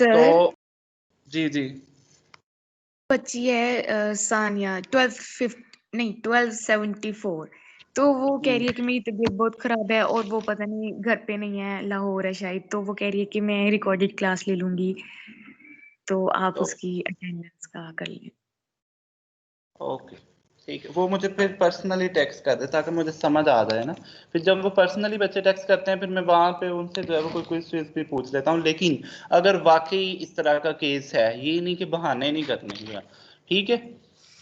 तो सर जी जी बच्ची है सानिया 1274। तो वो कह रही है कि मेरी तबीयत बहुत खराब है और वो पता नहीं घर पे नहीं है, लाहौर है शायद। तो वो कह रही है कि मैं रिकॉर्डेड क्लास ले लूंगी, तो आप तो उसकी अटेंडेंस का कर लें। ओके ठीक है, वो मुझे फिर पर्सनली टेक्स्ट कर दे ताकि मुझे समझ आ जाए ना। फिर जब वो पर्सनली बच्चे टेक्स्ट करते हैं फिर मैं वहाँ पे उनसे जो है वो कोई क्विज विज भी पूछ लेता हूँ। लेकिन अगर वाकई इस तरह का केस है, ये नहीं कि बहाने नहीं करने का, ठीक है।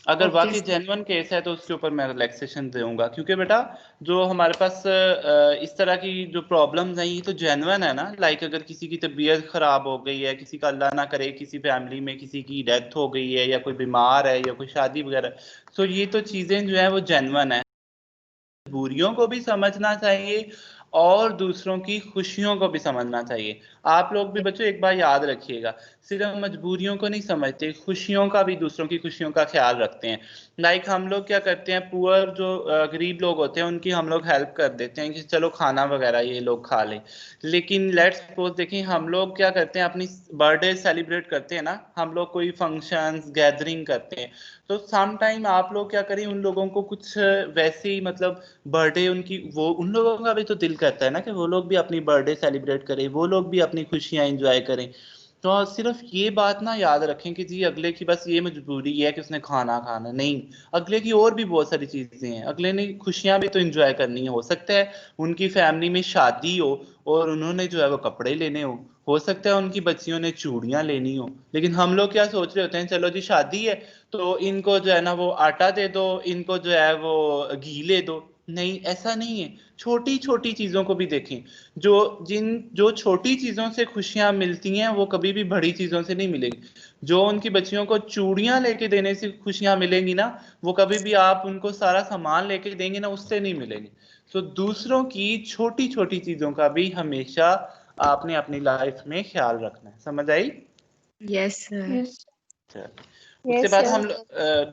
अगर ओके वाकई जेन्युइन केस है तो उसके ऊपर मैं रिलैक्सेशन दूंगा, क्योंकि बेटा जो हमारे पास इस तरह की जो प्रॉब्लम्स हैं ये तो जेन्युइन है ना। लाइक अगर किसी की तबीयत खराब हो गई है, किसी का अल्लाह ना करे किसी फैमिली में किसी की डेथ हो गई है, या कोई बीमार है, या कोई शादी वगैरह, तो ये तो चीजें जो है वो जेन्युइन है। मजबूरियों को भी समझना चाहिए और दूसरों की खुशियों को भी समझना चाहिए। आप लोग भी बच्चों एक बार याद रखिएगा, सिर्फ मजबूरियों को नहीं समझते, खुशियों का भी, दूसरों की खुशियों का ख्याल रखते हैं। लाइक हम लोग क्या करते हैं, पुअर जो गरीब लोग होते हैं उनकी हम लोग हेल्प कर देते हैं कि चलो खाना वगैरह ये लोग खा लें। लेकिन लेट्स सपोज देखें, हम लोग क्या करते हैं, अपनी बर्थडे सेलिब्रेट करते हैं ना, हम लोग कोई फंक्शंस गैदरिंग करते हैं, तो सम टाइम आप लोग क्या करें, उन लोगों को कुछ वैसे ही मतलब बर्थडे उनकी, वो उन लोगों का भी तो दिल करता है ना कि वो लोग भी अपनी बर्थडे सेलिब्रेट करें, वो लोग भी अपनी खुशियां एंजॉय करें। तो सिर्फ ये बात ना याद रखें कि जी अगले की बस ये मजबूरी है कि उसने खाना खाना नहीं, अगले की और भी बहुत सारी चीजें हैं, अगले ने खुशियां भी तो एंजॉय करनी है। हो सकता है उनकी फैमिली में शादी हो और उन्होंने जो है वो कपड़े लेने हो सकता है उनकी बच्चियों ने चूड़ियां लेनी हो, लेकिन हम लोग क्या सोच रहे होते हैं, चलो जी शादी है तो इनको जो है ना वो आटा दे दो, इनको जो है वो घी ले दो। नहीं, ऐसा नहीं है। छोटी छोटी चीजों को भी देखें। जो जो छोटी चीजों से खुशियां मिलती हैं वो कभी भी बड़ी चीजों से नहीं मिलेगी। जो उनकी बच्चियों को चूड़ियां लेके देने से खुशियां मिलेंगी ना, वो कभी भी आप उनको सारा सामान लेके देंगे ना उससे नहीं मिलेगी। तो दूसरों की छोटी छोटी चीजों का भी हमेशा आपने अपनी लाइफ में ख्याल रखना है। समझ आई? Yes sir. उसके यस बाद सर। हम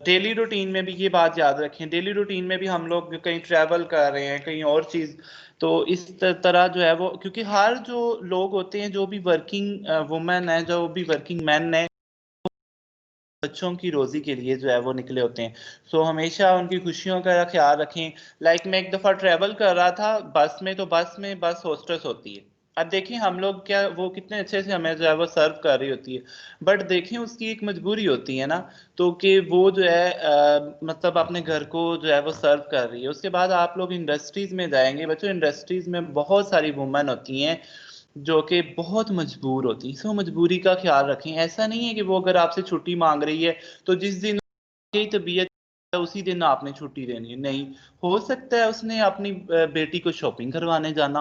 डेली रूटीन में भी ये बात याद रखें, डेली रूटीन में भी हम लोग कहीं ट्रैवल कर रहे हैं कहीं और चीज, तो इस तरह जो है वो, क्योंकि हर जो लोग होते हैं, जो भी वर्किंग वुमेन है, जो भी वर्किंग मैन है, बच्चों की रोजी के लिए जो है वो निकले होते हैं। सो हमेशा उनकी खुशियों का ख्याल रखें। लाइक मैं एक दफा ट्रैवल कर रहा था बस में, तो बस में बस होस्टेस होती है। अब देखिए हम लोग क्या, वो कितने अच्छे से हमें जो है वो सर्व कर रही होती है, बट देखिए उसकी एक मजबूरी होती है ना, तो कि वो जो है मतलब अपने घर को जो है वो सर्व कर रही है। उसके बाद आप लोग इंडस्ट्रीज में जाएंगे बच्चों, इंडस्ट्रीज में बहुत सारी वुमेन होती हैं जो कि बहुत मजबूर होती है। सो मजबूरी का ख्याल रखें। ऐसा नहीं है कि वो अगर आपसे छुट्टी मांग रही है तो जिस दिन की तबीयत है उसी दिन आपने छुट्टी देनी है, नहीं। हो सकता है उसने अपनी बेटी को शॉपिंग करवाने जाना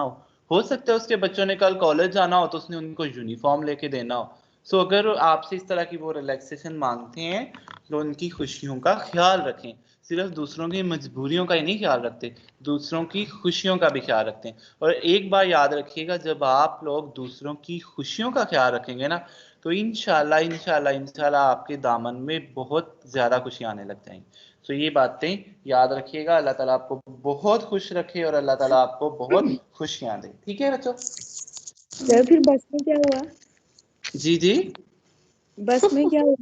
हो सकता है उसके बच्चों ने कल कॉलेज जाना हो तो उसने उनको यूनिफॉर्म लेके देना हो। सो अगर आपसे इस तरह की वो रिलैक्सेशन मांगते हैं तो उनकी खुशियों का ख्याल रखें। सिर्फ दूसरों की मजबूरियों का ही नहीं ख्याल रखते, दूसरों की खुशियों का भी ख्याल रखते हैं। और एक बार याद रखिएगा, जब आप लोग दूसरों की खुशियों का ख्याल रखेंगे ना, तो इंशाल्लाह इंशाल्लाह इंशाल्लाह आपके दामन में बहुत ज्यादा खुशियां आने लग जाएंगी। तो ये बातें याद रखिएगा। अल्लाह ताला आपको बहुत खुश रखे और अल्लाह ताला आपको बहुत खुशियां दे। ठीक है बच्चों? सर फिर बस में क्या हुआ? जी जी। बस में क्या हुआ?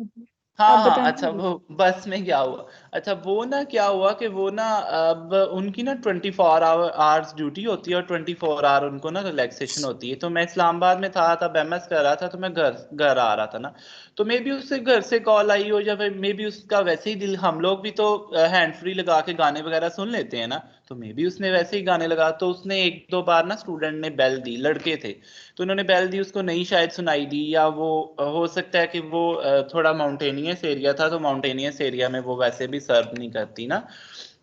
आप हाँ अच्छा, बताना। वो बस में क्या हुआ, अच्छा वो ना क्या हुआ कि वो ना अब उनकी ना 24 आवर्स ड्यूटी होती है और 24 आवर उनको ना रिलैक्सेशन होती है। तो मैं इस्लामाबाद में था तब एमएस कर रहा था, तो मैं घर घर आ रहा था ना, तो मे बी उससे घर से कॉल आई हो, या फिर मे बी उसका वैसे ही दिल, हम लोग भी तो हैंड फ्री लगा के गाने वगैरह सुन लेते हैं ना, तो मे बी उसने वैसे ही गाने लगा, तो उसने एक दो बार ना स्टूडेंट ने बेल दी, लड़के थे तो उन्होंने बेल दी, उसको नहीं शायद सुनाई दी, या वो हो सकता है कि वो थोड़ा माउंटेनियस एरिया था, तो माउंटेनियस एरिया में वो वैसे भी सर्व नहीं करती ना,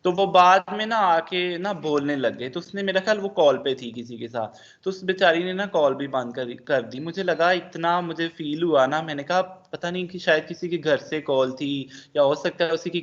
तो वो बाद में ना आके ना बोलने लग गए। तो उसने, मेरा ख्याल वो कॉल पे थी किसी के साथ, तो उस बेचारी ने ना कॉल भी बंद कर दी। मुझे लगा, इतना मुझे फील हुआ ना, मैंने कहा पता नहीं कि शायद किसी के घर से कॉल थी, या हो सकता है उसकी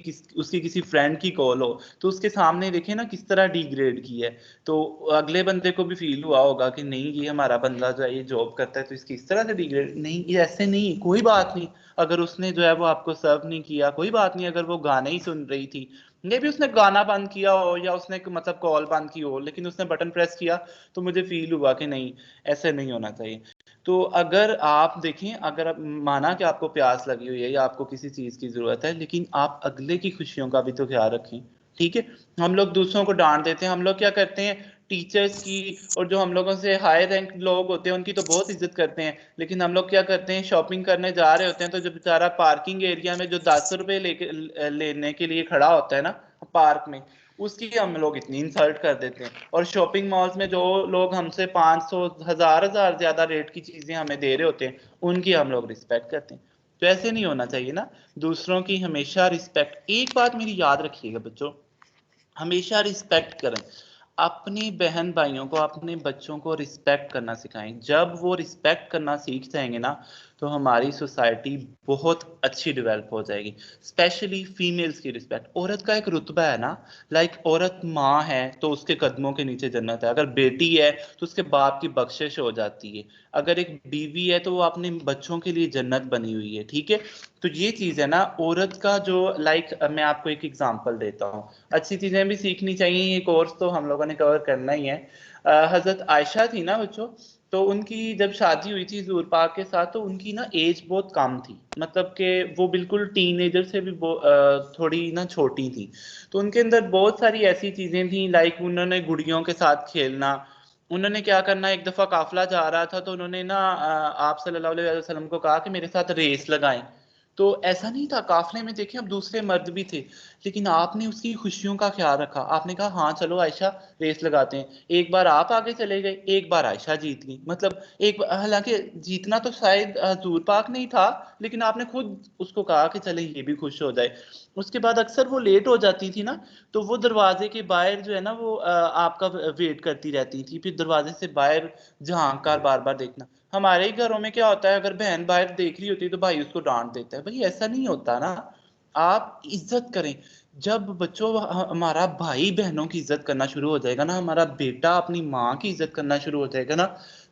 किसी फ्रेंड की कॉल हो, तो उसके सामने देखे ना किस तरह डिग्रेड की है। तो अगले बंदे को भी फील हुआ होगा कि नहीं ये हमारा बंदा जो है ये जॉब करता है तो इसकी इस तरह से डिग्रेड, नहीं ये ऐसे नहीं, कोई बात नहीं। अगर उसने जो है वो आपको सर्व नहीं किया कोई बात नहीं, अगर वो गाने ही सुन रही थी मे भी उसने गाना बंद किया हो या उसने मतलब कॉल बंद की हो, लेकिन उसने बटन प्रेस किया तो मुझे फील हुआ कि नहीं, ऐसे नहीं होना चाहिए। तो अगर आप देखें, अगर आप माना कि आपको प्यास लगी हुई है या आपको किसी चीज की जरूरत है, लेकिन आप अगले की खुशियों का भी तो ख्याल रखें। ठीक है, हम लोग दूसरों को डांट देते हैं, हम लोग क्या करते हैं, टीचर्स की और जो हम लोगों से हाई रैंक लोग होते हैं उनकी तो बहुत इज्जत करते हैं, लेकिन हम लोग क्या करते हैं, शॉपिंग करने जा रहे होते हैं तो जो बेचारा पार्किंग एरिया में जो 10 रुपए लेने के लिए खड़ा होता है ना पार्क में, उसकी हम लोग इतनी इंसल्ट कर देते हैं। और शॉपिंग मॉल्स में जो लोग हमसे 500 हजार हजार ज्यादा रेट की चीजें हमें दे रहे होते हैं, उनकी हम लोग रिस्पेक्ट करते हैं। तो ऐसे नहीं होना चाहिए ना, दूसरों की हमेशा रिस्पेक्ट। एक बात मेरी याद रखिएगा बच्चों, हमेशा रिस्पेक्ट करें, अपनी बहन भाइयों को, अपने बच्चों को रिस्पेक्ट करना सिखाएं। जब वो रिस्पेक्ट करना सीख जाएंगे ना, तो हमारी सोसाइटी बहुत अच्छी डेवलप हो जाएगी। स्पेशली फीमेल्स की रिस्पेक्ट, औरत का एक रुतबा है ना, लाइक औरत माँ है तो उसके कदमों के नीचे जन्नत है, अगर बेटी है तो उसके बाप की बख्शिश हो जाती है, अगर एक बीवी है तो वो अपने बच्चों के लिए जन्नत बनी हुई है। ठीक है, तो ये चीज है ना औरत का जो, लाइक मैं आपको एक एग्जांपल देता हूँ, अच्छी चीजें भी सीखनी चाहिए, ये कोर्स तो हम लोगों ने कवर करना ही है। हजरत आयशा थी ना बच्चों, तो उनकी जब शादी हुई थी हुजूर पाक के साथ, तो उनकी ना एज बहुत कम थी, मतलब कि वो बिल्कुल टीनेजर से भी थोड़ी ना छोटी थी। तो उनके अंदर बहुत सारी ऐसी चीजें थी, लाइक उन्होंने गुड़ियों के साथ खेलना, उन्होंने क्या करना, एक दफा काफिला जा रहा था तो उन्होंने ना आप सल्लल्लाहु अलैहि वसल्लम को कहा कि मेरे साथ रेस लगाएं। तो ऐसा नहीं था, काफिले में देखें अब दूसरे मर्द भी थे, लेकिन आपने उसकी खुशियों का ख्याल रखा, आपने कहा हाँ चलो आयशा रेस लगाते हैं। एक बार आप आगे चले गए, एक बार आयशा जीत गई, मतलब एक, हालांकि जीतना तो शायद हजूर पाक नहीं था, लेकिन आपने खुद उसको कहा कि चले ये भी खुश हो जाए। उसके बाद अक्सर वो लेट हो जाती थी ना, तो वो दरवाजे के बाहर जो है ना वो आपका वेट करती रहती थी, फिर दरवाजे से बाहर झांक कर बार बार देखना। हमारे ही घरों में क्या होता है, अगर बहन बाहर देख रही होती है तो भाई उसको डांट देता है, भाई ऐसा नहीं होता ना, आप इज्जत करें। जब बच्चों हमारा भाई बहनों की इज्जत करना शुरू हो जाएगा ना, हमारा बेटा अपनी माँ की इज्जत करना शुरू हो जाएगा ना,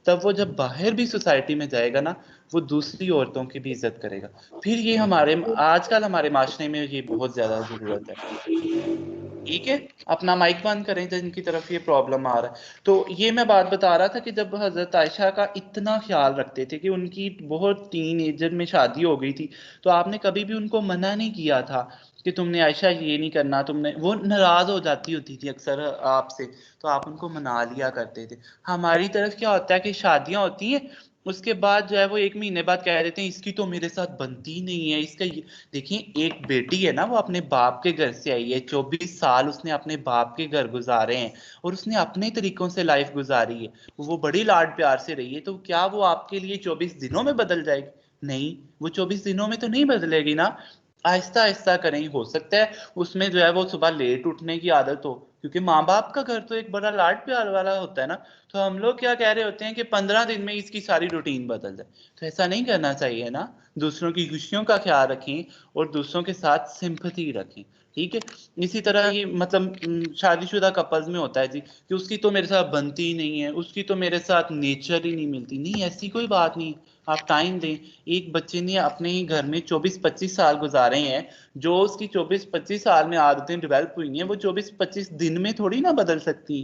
तब वो जब बाहर भी सोसाइटी में जाएगा ना, वो दूसरी औरतों की भी इज्जत करेगा। फिर ये हमारे आजकल हमारे माशरे में ये बहुत ज्यादा जरूरत है। ठीक है, अपना माइक बंद करें जिनकी तरफ ये प्रॉब्लम आ रहा है। तो ये मैं बात बता रहा था कि जब हजरत आयशा का इतना ख्याल रखते थे कि उनकी बहुत टीन एजर में शादी हो गई थी, तो आपने कभी भी उनको मना नहीं किया था कि तुमने आयशा ये नहीं करना, तुमने, वो नाराज हो जाती होती थी अक्सर आपसे, तो आप उनको मना लिया करते थे। हमारी तरफ क्या होता है कि शादियां होती हैं, उसके बाद जो है वो 1 महीने बाद कह देते हैं इसकी तो मेरे साथ बनती ही नहीं है, इसका देखिए एक बेटी है ना, वो अपने बाप के घर से आई है, 24 साल उसने अपने बाप के घर गुजारे हैं, और उसने अपने तरीकों से लाइफ गुजारी है, वो बड़ी लाड प्यार से रही है, तो क्या वो आपके लिए 24 दिनों में बदल जाएगी? नहीं, वो 24 दिनों में तो नहीं बदलेगी ना। आहिस्ता आहिस्ता करें, हो सकता है उसमें जो है वो सुबह लेट उठने की आदत हो, क्योंकि माँ बाप का घर तो एक बड़ा लाड प्यार वाला होता है ना। तो हम लोग क्या कह रहे होते हैं कि 15 दिन में इसकी सारी रूटीन बदल जाए, तो ऐसा नहीं करना चाहिए ना। दूसरों की खुशियों का ख्याल रखें और दूसरों के साथ सिंपैथी रखें। ठीक है, इसी तरह ये मतलब शादीशुदा कपल्स में होता है जी कि उसकी तो मेरे साथ बनती ही नहीं है, उसकी तो मेरे साथ नेचर ही नहीं मिलती, नहीं ऐसी कोई बात नहीं। आप टाइम दें, एक बच्चे ने अपने ही घर में 24-25 साल गुजारे हैं, जो उसकी 24-25 साल में आदतें डेवलप हुई हैं वो 24-25 दिन में थोड़ी ना बदल सकती।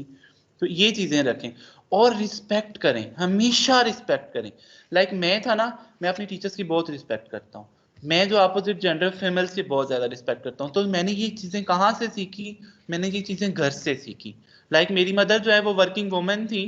तो ये चीजें रखें और रिस्पेक्ट करें, हमेशा रिस्पेक्ट करें। लाइक मैं था ना, मैं अपनी टीचर्स की बहुत रिस्पेक्ट करता हूँ, मैं जो अपोजिट जेंडर फीमेल्स की बहुत ज्यादा रिस्पेक्ट करता हूँ। तो मैंने ये चीजें कहाँ से सीखी? मैंने ये चीजें घर से सीखी। लाइक मेरी मदर जो है वो वर्किंग वुमेन थी,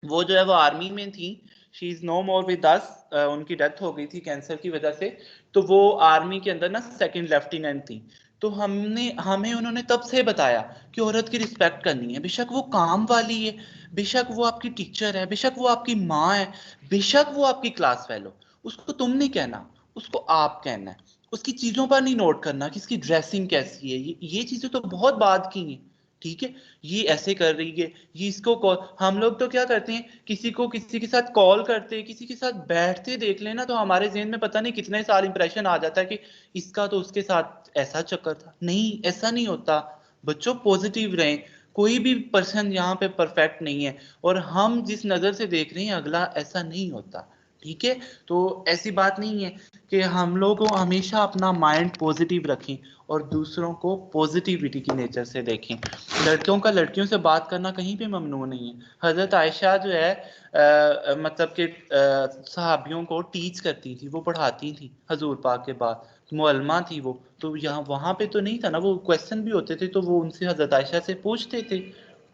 वो जो है वो आर्मी में थी, she is no more with us, उनकी डेथ हो गई थी कैंसर की वजह से। तो वो आर्मी के अंदर ना सेकंड लेफ्टिनेंट थी। तो हमने हमें उन्होंने तब से बताया कि औरत की रिस्पेक्ट करनी है, बेशक वो काम वाली है, बेशक वो आपकी टीचर है, बेशक वो आपकी माँ है, बेशक वो आपकी क्लास फेलो, उसको तुम नहीं कहना, उसको आप कहना है। उसकी चीजों पर नहीं नोट करना कि इसकी ड्रेसिंग कैसी है, ये चीजें तो बहुत बात की हैं। ठीक है, ये ऐसे कर रही है, ये इसको कॉल, हम लोग तो क्या करते हैं, किसी को किसी के साथ कॉल करते, किसी के साथ बैठते देख लेना तो हमारे जेहन में पता नहीं कितने साल इंप्रेशन आ जाता है कि इसका तो उसके साथ ऐसा चक्कर था। नहीं, ऐसा नहीं होता। बच्चों पॉजिटिव रहें, कोई भी पर्सन यहाँ पे परफेक्ट नहीं है, और हम जिस नजर से देख रहे हैं अगला, ऐसा नहीं होता। ठीक है। तो ऐसी बात नहीं है कि हम लोग को हमेशा अपना माइंड पॉजिटिव रखें और दूसरों को पॉजिटिविटी की नेचर से देखें। लड़कियों का लड़कियों से बात करना कहीं पे ममनू नहीं है। हजरत आयशा जो है मतलब कि सहाबियों को टीच करती थी, वो पढ़ाती थी हजूर पाक के बाद, मुअल्लिमा थी वो। तो यहाँ वहां पे तो नहीं था ना, वो क्वेश्चन भी होते थे तो वो उनसे हजरत आयशा से पूछते थे।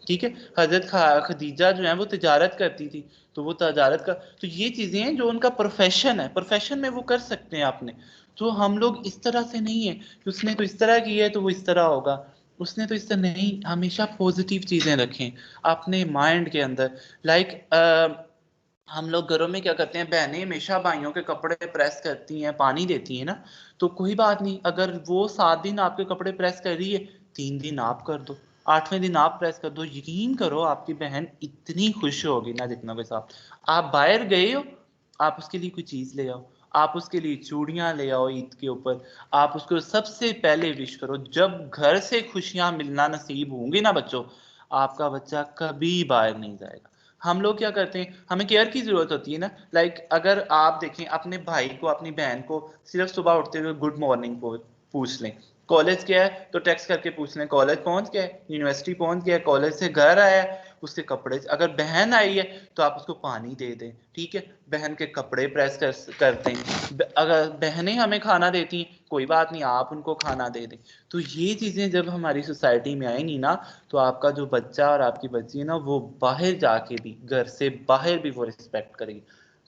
ठीक है। हजरत खदीजा जो है वो तिजारत करती थी, तो वो तजारत का, तो ये चीजें हैं जो उनका प्रोफेशन है, प्रोफेशन में वो कर सकते हैं आपने। तो हम लोग इस तरह से नहीं है कि उसने तो इस तरह की है तो वो इस तरह होगा, उसने तो इस तरह नहीं। हमेशा पॉजिटिव चीजें रखें अपने माइंड के अंदर। लाइक हम लोग घरों में क्या करते हैं, बहनें हमेशा भाइयों के कपड़े प्रेस करती हैं, पानी देती हैं ना, तो कोई बात नहीं, अगर वो 7 दिन आपके कपड़े प्रेस कर रही है, 3 दिन आप कर दो, 8वें दिन आप प्रेस कर दो। यकीन करो आपकी बहन इतनी खुश होगी ना जितना कोई साहब। आप बाहर गए हो, आप उसके लिए कोई चीज ले आओ, आप उसके लिए चूड़ियां ले आओ ईद के ऊपर, आप उसको सबसे पहले विश करो। जब घर से खुशियां मिलना नसीब होंगी ना बच्चों, आपका बच्चा कभी बाहर नहीं जाएगा। हम लोग क्या करते हैं, हमें केयर की जरूरत होती है ना। लाइक अगर आप देखें अपने भाई को अपनी बहन को सिर्फ सुबह उठते हुए गुड मॉर्निंग पूछ लें, कॉलेज क्या है तो टेक्स्ट करके पूछ लें, कॉलेज पहुंच गया है, यूनिवर्सिटी पहुंच गया है, कॉलेज से घर आया है, उसके कपड़े, अगर बहन आई है तो आप उसको पानी दे दें, ठीक है, बहन के कपड़े प्रेस कर दें। अगर बहनें हमें खाना देती हैं, कोई बात नहीं, आप उनको खाना दे दें। तो ये चीजें जब हमारी सोसाइटी में आएंगी ना, तो आपका जो बच्चा और आपकी बच्ची है ना, वो बाहर जाके भी, घर से बाहर भी वो रिस्पेक्ट करेगी।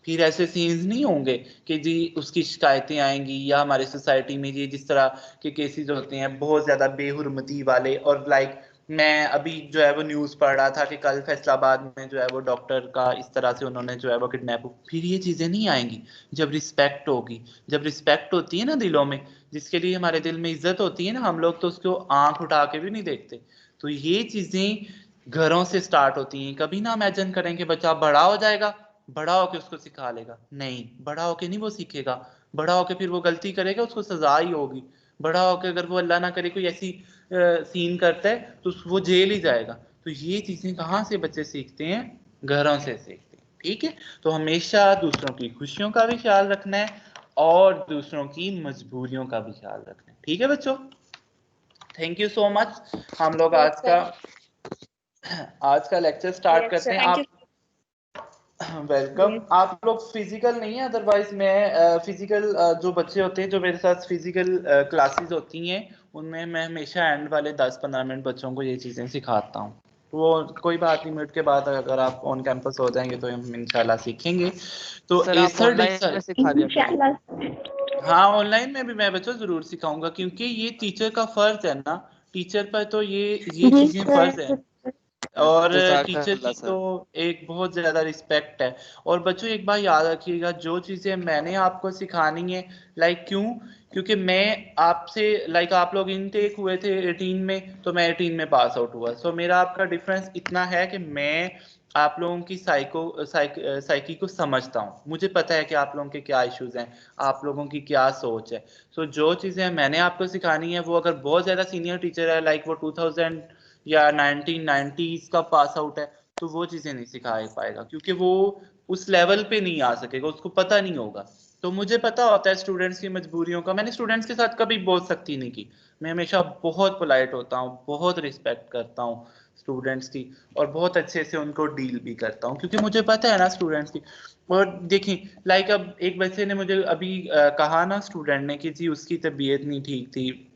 फिर ऐसे सीन्स नहीं होंगे कि जी उसकी शिकायतें आएंगी, या हमारी सोसाइटी में जी जिस तरह के केसेस होते हैं बहुत ज्यादा बेहुरमती वाले। और लाइक मैं अभी जो है वो न्यूज पढ़ रहा था कि कल फैसलाबाद में जो है वो डॉक्टर का इस तरह से उन्होंने जो है वो किडनैप, फिर ये चीजें नहीं आएंगी जब रिस्पेक्ट होगी। जब रिस्पेक्ट होती है ना दिलों में, जिसके लिए हमारे दिल में इज्जत होती है ना, हम लोग तो उसको आंख उठा के भी नहीं देखते। तो ये चीजें घरों से स्टार्ट होती हैं। कभी ना इमेजिन करें कि बच्चा बड़ा हो जाएगा, बड़ा होके उसको सिखा लेगा, नहीं, बड़ा होके नहीं वो सीखेगा। बड़ा होके फिर वो गलती करेगा, उसको सजा ही होगी। बड़ा होके अगर वो अल्लाह ना करे कोई ऐसी सीन करता है तो वो जेल ही जाएगा। तो ये चीजें कहाँ से बच्चे सीखते हैं, घरों से सीखते हैं। ठीक है। तो हमेशा दूसरों की खुशियों का भी ख्याल रखना है और दूसरों की मजबूरियों का भी ख्याल रखना है। ठीक है बच्चों, थैंक यू सो मच। हम लोग यस सर। आज का लेक्चर स्टार्ट यस करते सर, हैं। थैंक आप यू। वेलकम। यस। आप लोग फिजिकल नहीं है, अदरवाइज मैं फिजिकल जो बच्चे होते हैं जो मेरे साथ फिजिकल क्लासेस होती हैं, उनमें मैं हमेशा एंड वाले 10-15 मिनट बच्चों को ये चीजें सिखाता हूँ। वो कोई बात नहीं, मिनट के बाद अगर आप ऑन कैंपस हो जाएंगे तो हम इंशाल्लाह सीखेंगे। तो सर आप एसर ऑनलाइन में सिखा दिया करिए। इंशाल्लाह। हाँ, ऑनलाइन में भी मैं बच्चों जरूर सिखाऊंगा, क्योंकि ये टीचर का फर्ज है ना, टीचर पर तो ये जी चीजें फर्ज है। सर। और टीचर जज़ाकल्लाह की तो सर। एक बहुत ज्यादा रिस्पेक्ट है। और बच्चों एक बात याद रखिएगा, जो चीजें मैंने आपको सिखानी है, लाइक क्यों, क्योंकि मैं आपसे, लाइक आप लोग इनटेक हुए थे 18 में, तो मैं 18 में पास आउट हुआ। सो मेरा आपका डिफरेंस इतना है कि मैं आप लोगों की साइकी को समझता हूँ। मुझे पता है कि आप लोगों के क्या इश्यूज हैं, आप लोगों की क्या सोच है। सो जो चीजें मैंने आपको सिखानी है, वो अगर बहुत ज्यादा सीनियर टीचर है, लाइक वो 2000 या 1990s का पास आउट है, तो वो चीजें नहीं सिखा पाएगा, क्योंकि वो उस लेवल पे नहीं आ सकेगा, उसको पता नहीं होगा। तो मुझे पता होता है स्टूडेंट्स की मजबूरियों का। मैंने स्टूडेंट्स के साथ कभी बहुत सख्ती नहीं की, मैं हमेशा बहुत पोलाइट होता हूँ, बहुत रिस्पेक्ट करता हूँ स्टूडेंट्स की, और बहुत अच्छे से उनको डील भी करता हूँ, क्योंकि मुझे पता है ना स्टूडेंट्स की। और देखिए, लाइक अब एक बच्चे ने मुझे अभी कहा ना, स्टूडेंट ने, कि जी उसकी तबीयत नहीं ठीक थी,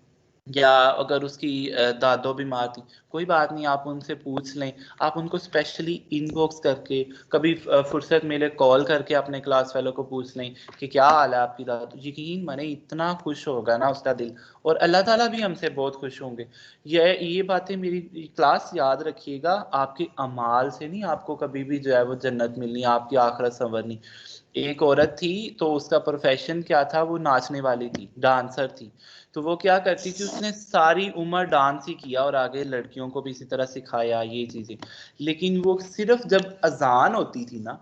या अगर उसकी दादो बीमार थी, कोई बात नहीं, आप उनसे पूछ लें। आप उनको स्पेशली इनबॉक्स करके, कभी फुर्सत मिले कॉल करके अपने क्लास फेलो को पूछ लें कि क्या हाल है आपकी दादो। यकीन माने इतना खुश होगा ना उसका दिल, और अल्लाह ताला भी हमसे बहुत खुश होंगे। ये बातें मेरी क्लास याद रखिएगा। आपके अमाल से नहीं आपको कभी भी जो है वो जन्नत मिलनी, आपकी आखिरत संवरनी। एक औरत थी, तो उसका प्रोफेशन क्या था, वो नाचने वाली थी, डांसर थी। तो वो क्या करती थी, उसने सारी उम्र डांस ही किया और आगे लड़कियों को भी इसी तरह सिखाया ये चीजें। लेकिन वो सिर्फ जब अजान होती थी ना,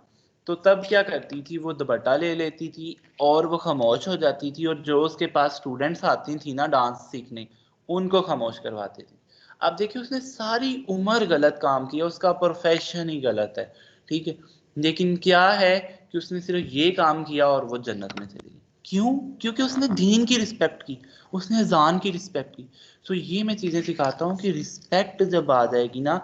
तो तब क्या करती थी, वो दुपट्टा ले लेती थी और वो खामोश हो जाती थी, और जो उसके पास स्टूडेंट्स आती थी ना डांस सीखने, उनको खामोश करवाती थी। अब देखिए, उसने सारी उम्र गलत काम किया, उसका प्रोफेशन ही गलत है, ठीक है। लेकिन क्या है कि उसने सिर्फ ये काम किया और वो जन्नत में चली गई। क्यों? क्योंकि उसने दीन की रिस्पेक्ट की, उसने अजान की रिस्पेक्ट की। तो ये मैं चीज़ें सिखाता हूँ कि रिस्पेक्ट जब आ जाएगी ना,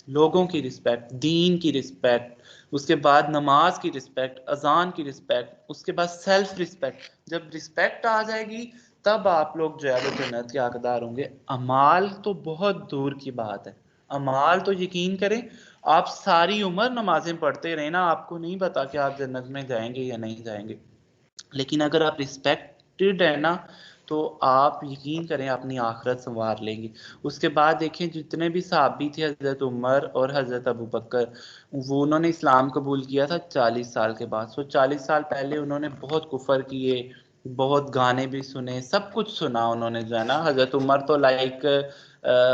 लोगों की रिस्पेक्ट, दीन की रिस्पेक्ट, उसके बाद नमाज की रिस्पेक्ट, अजान की रिस्पेक्ट, उसके बाद सेल्फ रिस्पेक्ट, जब रिस्पेक्ट आ जाएगी तब आप लोग जो है वो जन्नत के हकदार होंगे। अमाल तो बहुत दूर की बात है, अमाल तो यकीन करें आप सारी उम्र नमाजें पढ़ते रहे ना, आपको नहीं पता कि आप जन्नत में जाएंगे या नहीं जाएंगे। लेकिन अगर आप रिस्पेक्टेड है ना, तो आप यकीन करें अपनी आखिरत संवार लेंगे। उसके बाद देखें जितने भी सहाबी थे, हजरत उमर और हजरत अबू बकर, वो उन्होंने इस्लाम कबूल किया था 40 साल के बाद। सो 40 साल पहले उन्होंने बहुत कुफर किए, बहुत गाने भी सुने, सब कुछ सुना उन्होंने जो है ना। हजरत उमर तो लाइक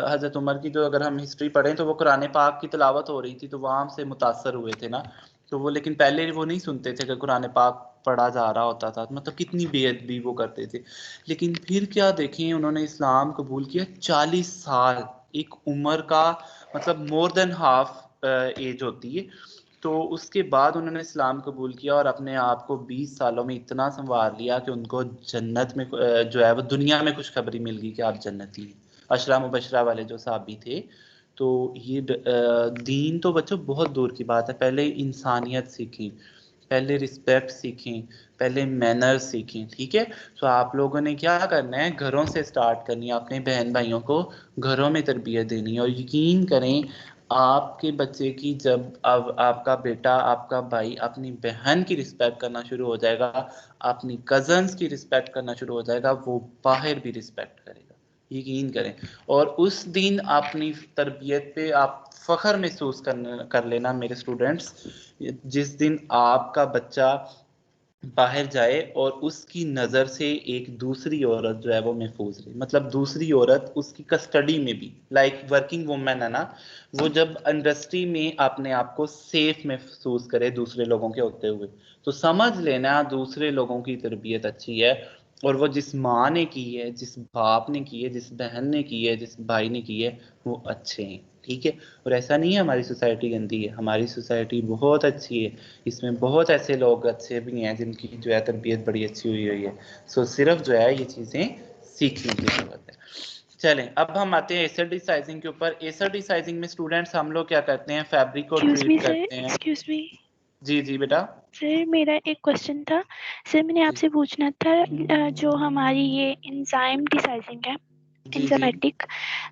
हजरत उमर की जो अगर हम हिस्ट्री पढ़ें तो वो कुरान पाक की तिलावत हो रही थी तो वहां से मुतासर हुए थे ना। तो वो लेकिन पहले वो नहीं सुनते थे कि कुरान पाक पढ़ा जा रहा होता था, मतलब कितनी बेअदबी वो करते थे। लेकिन फिर क्या देखें, उन्होंने इस्लाम कबूल किया 40 साल, एक उम्र का मतलब मोर देन हाफ एज होती है। तो उसके बाद उन्होंने इस्लाम कबूल किया और अपने आप को 20 सालों में इतना संवार लिया कि उनको जन्नत में जो है वो दुनिया में खुशखबरी मिल गई कि आप जन्नती हैं, अशरा मुबशरा वाले जो साहबी थे। तो ये दीन तो बच्चों बहुत दूर की बात है, पहले इंसानियत सीखें, पहले रिस्पेक्ट सीखें, पहले मैनर सीखें, ठीक है। तो आप लोगों ने क्या करना है, घरों से स्टार्ट करनी है, अपने बहन भाइयों को घरों में तरबियत देनी है। और यकीन करें आपके बच्चे की जब अब आपका बेटा, आपका भाई अपनी बहन की रिस्पेक्ट करना शुरू हो जाएगा, अपनी कजन्स की रिस्पेक्ट करना शुरू हो जाएगा, वो बाहर भी रिस्पेक्ट करेगा, यकीन करें। और उस दिन अपनी तरबियत पे आप फख्र महसूस कर लेना मेरे स्टूडेंट्स, जिस दिन आपका बच्चा बाहर जाए और उसकी नज़र से एक दूसरी औरत जो है वो महफूज रहे, मतलब दूसरी औरत उसकी कस्टडी में भी, लाइक वर्किंग वुमेन है ना, वो जब इंडस्ट्री में अपने आप को सेफ महसूस करे दूसरे लोगों के होते हुए, तो समझ लेना दूसरे लोगों की तरबियत अच्छी है। और वो जिस माँ ने की है, जिस बाप ने की है, जिस बहन ने की है, जिस भाई ने की है, वो अच्छे हैं, ठीक है। और ऐसा नहीं है हमारी सोसाइटी गंदी है, हमारी सोसाइटी बहुत अच्छी है, इसमें बहुत ऐसे लोग अच्छे भी हैं जिनकी जो है तरबियत बड़ी अच्छी हुई हुई है। सो सिर्फ जो है ये चीज़ें सीखने की जरूरत है। चलें अब हम आते हैं एसरडिसाइजिंग के ऊपर। एसरडिसाइजिंग में स्टूडेंट्स हम लोग क्या करते हैं, फैब्रिक को ट्रीट करते हैं। एक्सक्यूज मी जी जी बेटा। सर, मेरा एक क्वेश्चन था सर, मैंने जी आपसे पूछना था जो हमारी ये एंजाइम डिसाइजिंग है, जी जी एंजाइमेटिक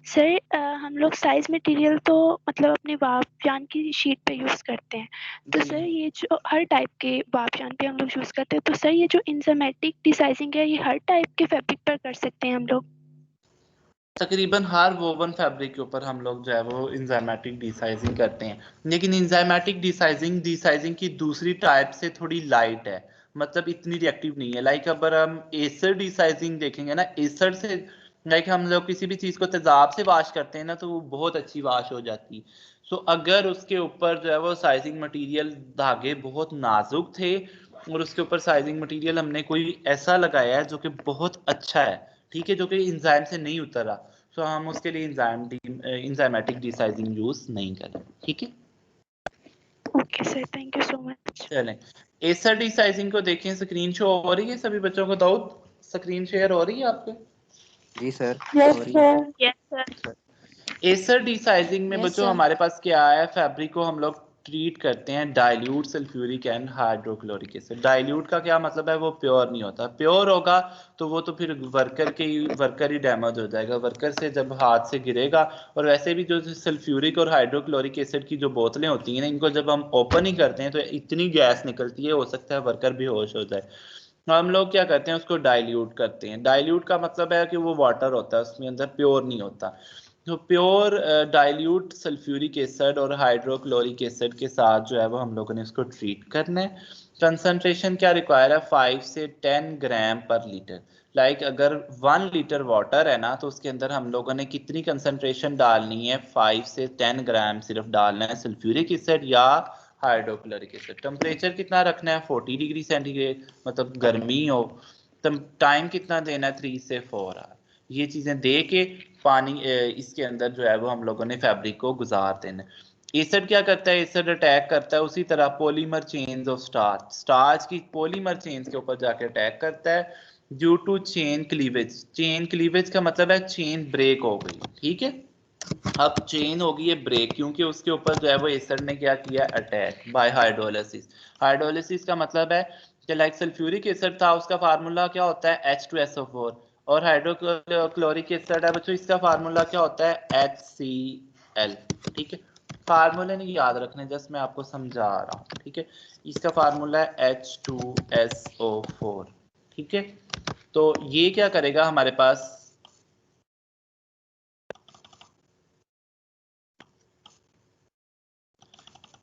सर, हम लोग साइज मटेरियल तो मतलब अपने वापजान की शीट पे यूज़ करते हैं, तो जी। सर ये जो हर टाइप के वापजान पे हम लोग यूज़ करते हैं, तो सर ये जो एंजाइमेटिक डिसाइजिंग है ये हर टाइप के फैब्रिक पर कर सकते हैं हम लोग? तकरीबन हर वोवन फैब्रिक के ऊपर हम लोग जो है वो इंजाइमेटिक डिसाइजिंग करते हैं, लेकिन इंजाइमेटिक डिसाइजिंग की दूसरी टाइप से थोड़ी लाइट है, मतलब इतनी रिएक्टिव नहीं है। लाइक अगर हम एसर डिसाइजिंग देखेंगे ना, एसर से लाइक हम लोग किसी भी चीज़ को तेजाब से वाश करते हैं ना, तो वो बहुत अच्छी वाश हो जाती है। सो अगर उसके ऊपर जो है वो साइजिंग मटेरियल, धागे बहुत नाजुक थे और उसके ऊपर साइजिंग मटेरियल हमने कोई ऐसा लगाया है जो कि बहुत अच्छा है, ठीक है, जो कि इंजाइम से नहीं उतर रहा, तो हम उसके लिए इंजाइमेटिक डिसाइजिंग यूज नहीं करें, ठीक है। Okay sir, thank you so much. चलें एसर डिसाइजिंग को देखें, स्क्रीन शो हो रही है सभी बच्चों को? दाऊद स्क्रीन शेयर हो रही है आपके? जी सर, यस हो रही है। Sir, yes sir. एसर डिसाइजिंग में बच्चों हमारे पास क्या है, फैब्रिक को हम लोग ट्रीट करते हैं dilute sulphuric and hydrochloric acid. Dilute का क्या मतलब है, वो प्योर नहीं होता, प्योर होगा तो वो तो फिर वर्कर ही डैमेज हो जाएगा, वर्कर से जब हाथ से गिरेगा। और वैसे भी जो सल्फ्यूरिक और हाइड्रोक्लोरिक एसिड की जो बोतलें होती हैं ना, इनको जब हम ओपन ही करते हैं तो इतनी गैस निकलती है, हो सकता है वर्कर भी होश हो जाए। हम लोग क्या करते हैं, उसको डाइल्यूट करते हैं। डाइल्यूट का मतलब है कि वो वाटर होता है उसमें अंदर, प्योर नहीं होता। तो प्योर डाइल्यूट सल्फ्यूरिक एसिड और हाइड्रोक्लोरिक एसिड के साथ जो है वो हम लोगों ने इसको ट्रीट करना है। कंसंट्रेशन क्या रिक्वायर है, 5 से 10 ग्राम पर लीटर। लाइक अगर 1 लीटर वाटर है ना, तो उसके अंदर हम लोगों ने कितनी कंसंट्रेशन डालनी है, 5 से 10 ग्राम सिर्फ डालना है सल्फ्यूरिक एसिड या हाइड्रोक्लोरिक एसिड। टेम्परेचर कितना रखना है, 40 डिग्री सेंटीग्रेड, मतलब गर्मी हो। टाइम कितना देना है, 3 से 4 आवर। ये चीज़ें दे के पानी इसके अंदर जो है वो हम लोगों ने फैब्रिक को गुजार देना है। एसिड क्या करता है, एसिड अटैक करता है उसी तरह polymer chains of starch, starch की पॉलीमर चेन्स के ऊपर जाके अटैक करता है due to chain cleavage. Chain cleavage का मतलब है चेन ब्रेक हो गई, ठीक है। अब चेन होगी ये ब्रेक क्योंकि उसके ऊपर जो है वो एसिड ने क्या किया, अटैक बाय हाइड्रोलिसिस। हाइड्रोलिसिस का मतलब है कि लाइक सल्फ्यूरिक एसिड था, उसका फार्मूला क्या होता है H2SO4, और हाइड्रोक्लोरिक एसिड है बच्चों, इसका फार्मूला क्या होता है HCl, ठीक है। फार्मूले नहीं याद रखने, जस्ट मैं आपको समझा रहा हूँ, ठीक है। इसका फार्मूला है H2SO4, ठीक है। तो ये क्या करेगा हमारे पास,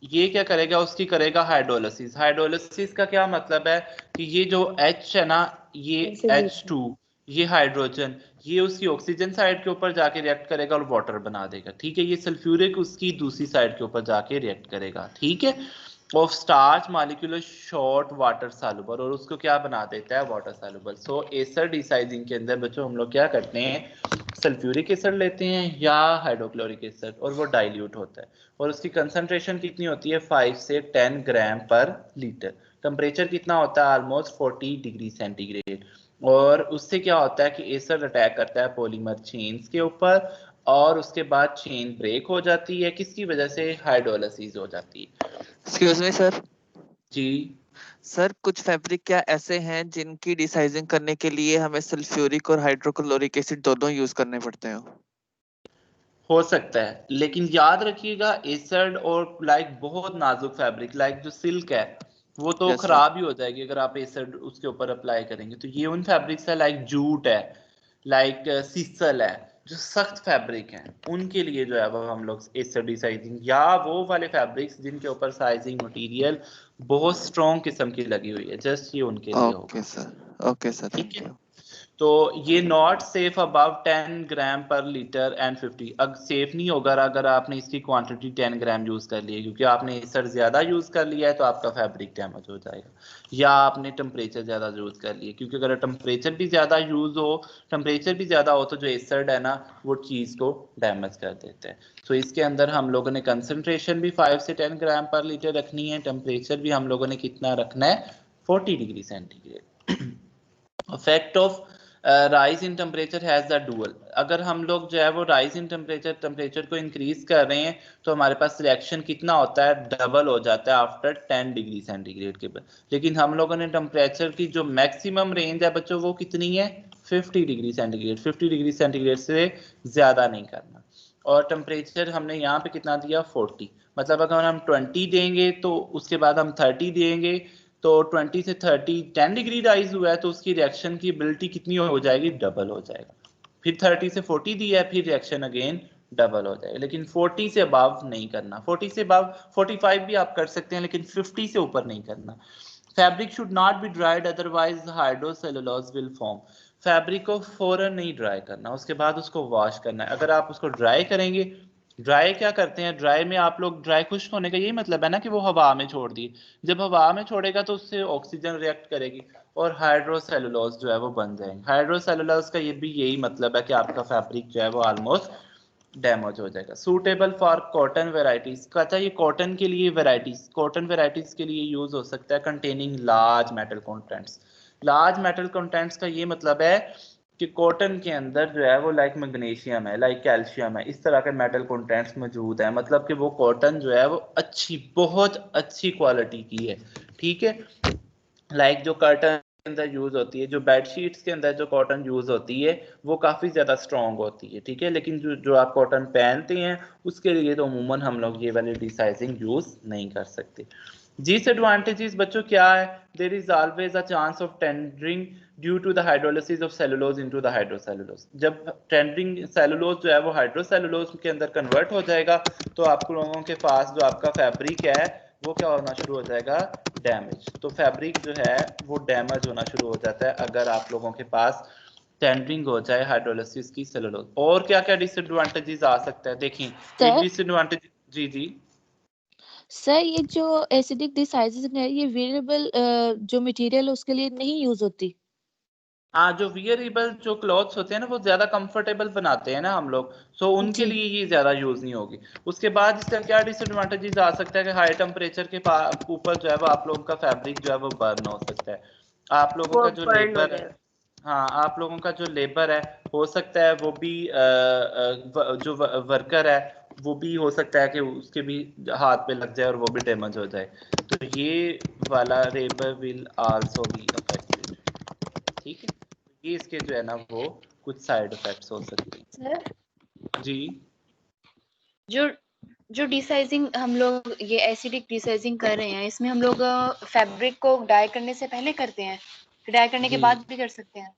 ये क्या करेगा, उसकी करेगा हाइड्रोलिसिस। हाइड्रोलिसिस का क्या मतलब है कि ये जो H है ना, ये H2, ये हाइड्रोजन, ये उसकी ऑक्सीजन साइड के ऊपर जाके रिएक्ट करेगा और वाटर बना देगा, ठीक है। ये सल्फ्यूरिक उसकी दूसरी साइड के ऊपर जाके रिएक्ट करेगा, ठीक है। Of starch molecule short water soluble, और उसको क्या बना देता है, वाटर सॉल्युबल। सो एसिड डिसाइजिंग के अंदर बच्चों हम लोग क्या करते हैं, सल्फ्यूरिक एसिड लेते हैं या हाइड्रोक्लोरिक एसिड, और वो डाइल्यूट होता है, और उसकी कंसंट्रेशन कितनी होती है 5 से 10 ग्राम पर लीटर। टेम्परेचर कितना होता है, ऑलमोस्ट 40 डिग्री सेंटीग्रेड। और उससे क्या होता है कि एसिड अटैक करता है पॉलीमर चेन्स के ऊपर, और उसके बाद चेन ब्रेक हो जाती है, किसकी वजह से, हाइड्रोलिसिस हो जाती है। Excuse me sir. जी सर कुछ फैब्रिक क्या ऐसे हैं जिनकी डिसाइजिंग करने के लिए हमें सल्फ्यूरिक और हाइड्रोक्लोरिक एसिड दोनों यूज करने पड़ते हैं? हो सकता है, लेकिन याद रखिएगा एसिड और लाइक बहुत नाजुक फैब्रिक लाइक जो सिल्क है वो तो यस सर। खराब ही हो जाएगी अगर आप एसिड उसके ऊपर अप्लाई करेंगे। तो ये उन फैब्रिक्स है लाइक जूट है, लाइक सीसल है, जो सख्त फैब्रिक हैं उनके लिए जो है वो हम लोग एसिड डिसाइजिंग, या वो वाले फैब्रिक्स जिनके ऊपर साइजिंग मटेरियल बहुत स्ट्रॉन्ग किस्म की लगी हुई है, जस्ट ये उनके लिए ओके होगा, सर, ओके सर, ठीक थैंक है। यू। तो ये नॉट सेफ अबव 10 ग्राम पर लीटर एंड 50, अब सेफ नहीं होगा अगर आपने इसकी क्वांटिटी 10 ग्राम यूज कर ली है, क्योंकि आपने एसिड ज्यादा यूज कर लिया है तो आपका फैब्रिक डैमेज हो जाएगा, या आपने टेम्परेचर ज्यादा यूज कर लिया, क्योंकि अगर टेम्परेचर भी ज्यादा यूज हो, टेम्परेचर भी ज्यादा हो तो जो एसिड है ना वो चीज को डैमेज कर देते हैं। तो इसके अंदर हम लोगों ने कंसंट्रेशन भी 5 से 10 ग्राम पर लीटर रखनी है, टेम्परेचर भी हम लोगों ने कितना रखना है 40 degree centigrade. Effect of rise in temperature has the dual, अगर हम लोग जो है वो राइज इन टेम्परेचर को इंक्रीज कर रहे हैं तो हमारे पास रिएक्शन कितना होता है, डबल हो जाता है आफ्टर 10 डिग्री सेंटीग्रेड के बाद। लेकिन हम लोगों ने टेम्परेचर की जो मैक्सिमम रेंज है बच्चों वो कितनी है 50 डिग्री सेंटीग्रेड, 50 डिग्री सेंटीग्रेड से ज्यादा नहीं करना। और टेम्परेचर हमने यहाँ पे कितना दिया 40, मतलब अगर हम 20 देंगे तो उसके बाद हम 30 देंगे, तो 20 से 30 10 डिग्री राइज हुआ है तो उसकी रिएक्शन की एबिलिटी कितनी हो जाएगी, डबल हो जाएगा। फिर 30 से 40 दिया है, फिर रिएक्शन अगेन डबल हो जाएगा। लेकिन 40 से अबव नहीं करना, 40 से अबव 45 भी आप कर सकते हैं, लेकिन 50 से ऊपर नहीं करना। Fabric should not be dried otherwise hydrocellulose will form, fabric को फौरन नहीं ड्राई करना, उसके बाद उसको वॉश करना है। अगर आप उसको ड्राई करेंगे, ड्राई क्या करते हैं, ड्राई में आप लोग, ड्राई खुश्क होने का यही मतलब है ना कि वो हवा में छोड़ दिए, जब हवा में छोड़ेगा तो उससे ऑक्सीजन रिएक्ट करेगी और हाइड्रोसेलुलोज जो है वो बन जाएंगे। हाइड्रोसेलुलोज का ये भी यही मतलब है कि आपका फैब्रिक जो है वो ऑलमोस्ट डैमेज हो जाएगा। सूटेबल फॉर कॉटन वेराइटीज, कहता है ये कॉटन के लिए वेराइटीज, कॉटन वेराइटीज के लिए यूज हो सकता है containing large metal contents. Large metal contents का ये मतलब है कि कॉटन के अंदर जो है वो लाइक मैग्नीशियम है, लाइक कैल्शियम है, इस तरह के मेटल कंटेंट्स मौजूद है, मतलब कि वो कॉटन जो है वो अच्छी, बहुत अच्छी क्वालिटी की है, ठीक है। लाइक जो कर्टन के अंदर यूज होती है, जो बेडशीट्स के अंदर जो कॉटन यूज होती है वो काफी ज्यादा स्ट्रॉन्ग होती है, ठीक है। लेकिन जो आप कॉटन पहनते हैं उसके लिए तो अमूमन हम लोग ये वाली डिसाइजिंग यूज नहीं कर सकते। डिसएडवांटेजेस बच्चों क्या है, there is always a chance of tendering due to the hydrolysis of cellulose into the hydrocellulose, जब टेंडरिंग सेलुलोज जो है वो हाइड्रोसेलुलोज के अंदर कन्वर्ट हो जाएगा तो आप लोगों के पास जो आपका फैब्रिक है वो क्या होना शुरू हो जाएगा, डैमेज। तो फैब्रिक जो है वो डैमेज होना शुरू हो जाता है अगर आप लोगों के पास टेंडरिंग हो जाए हाइड्रोलिसिस की सेलुलोज। और क्या क्या डिसएडवांटेजेस आ सकता है, देखिए एक सर डिसएडवांटेज, जी जी सर ये जो एसिडिक डिसाइजिंग है ये वेरिएबल जो मटेरियल है उसके लिए नहीं यूज होती। जो वियरेबल जो क्लॉथ्स होते हैं ना वो ज्यादा कंफर्टेबल बनाते हैं ना हम लोग, सो उनके जी। लिए ये ज्यादा यूज नहीं होगी। उसके बाद इसका क्या डिसएडवांटेजेस आ सकता है कि हाई टेम्परेचर के ऊपर जो है वो आप लोगों का फैब्रिक जो है वो बर्न हो सकता है। आप लोगों वो का जो बर्न हो लेबर है, जाएगा। हाँ आप लोगों का जो लेबर है हो सकता है वो भी जो वर्कर है वो भी हो सकता है कि उसके भी हाथ पे लग जाए और वो भी डैमेज हो जाए, तो ये वाला labour will also be affected. ठीक है, ये इसके जो है ना वो कुछ साइड इफेक्ट्स हो सकते हैं। सर जी जो जो डिसाइजिंग हम लोग ये एसिडिक डिसाइजिंग कर रहे हैं, इसमें हम लोग फैब्रिक को डाई करने से पहले करते हैं, डाई करने के जी, बाद भी कर सकते हैं?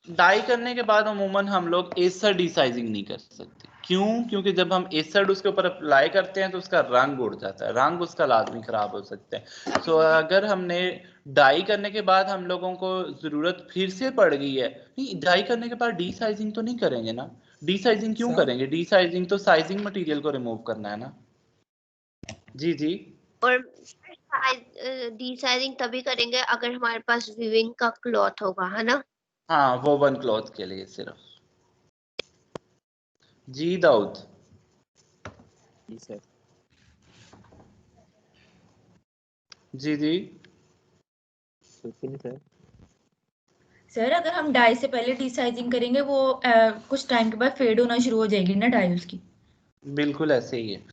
डाई करने के बाद अमूमन हम लोग एसर डिसाइजिंग नहीं कर सकते। क्यों? क्योंकि जब हम एसर उसके ऊपर अप्लाई करते हैं तो उसका रंग उड़ जाता है, रंग उसका लाजमी खराब हो सकता है। सो अगर हमने डाई करने के बाद हम लोगों को जरूरत फिर से पड़ गई है, नहीं डाई करने के बाद डीसाइजिंग तो नहीं करेंगे ना। डीसाइजिंग क्यों सर करेंगे? डीसाइजिंग तो साइजिंग मटेरियल को रिमूव करना है ना। जी जी और डिसाइजिंग तभी करेंगे अगर हमारे पास वीविंग का क्लॉथ होगा, है ना? हाँ, वोवन क्लॉथ के लिए सिर्फ। जी दाऊद। जी सर। जी जी कुछ नहीं सर। सर अगर हम डाई से पहले डिसाइजिंग करेंगे वो कुछ टाइम के बाद फेड होना शुरू हो जाएगी ना डाई उसकी? बिल्कुल ऐसे ही है,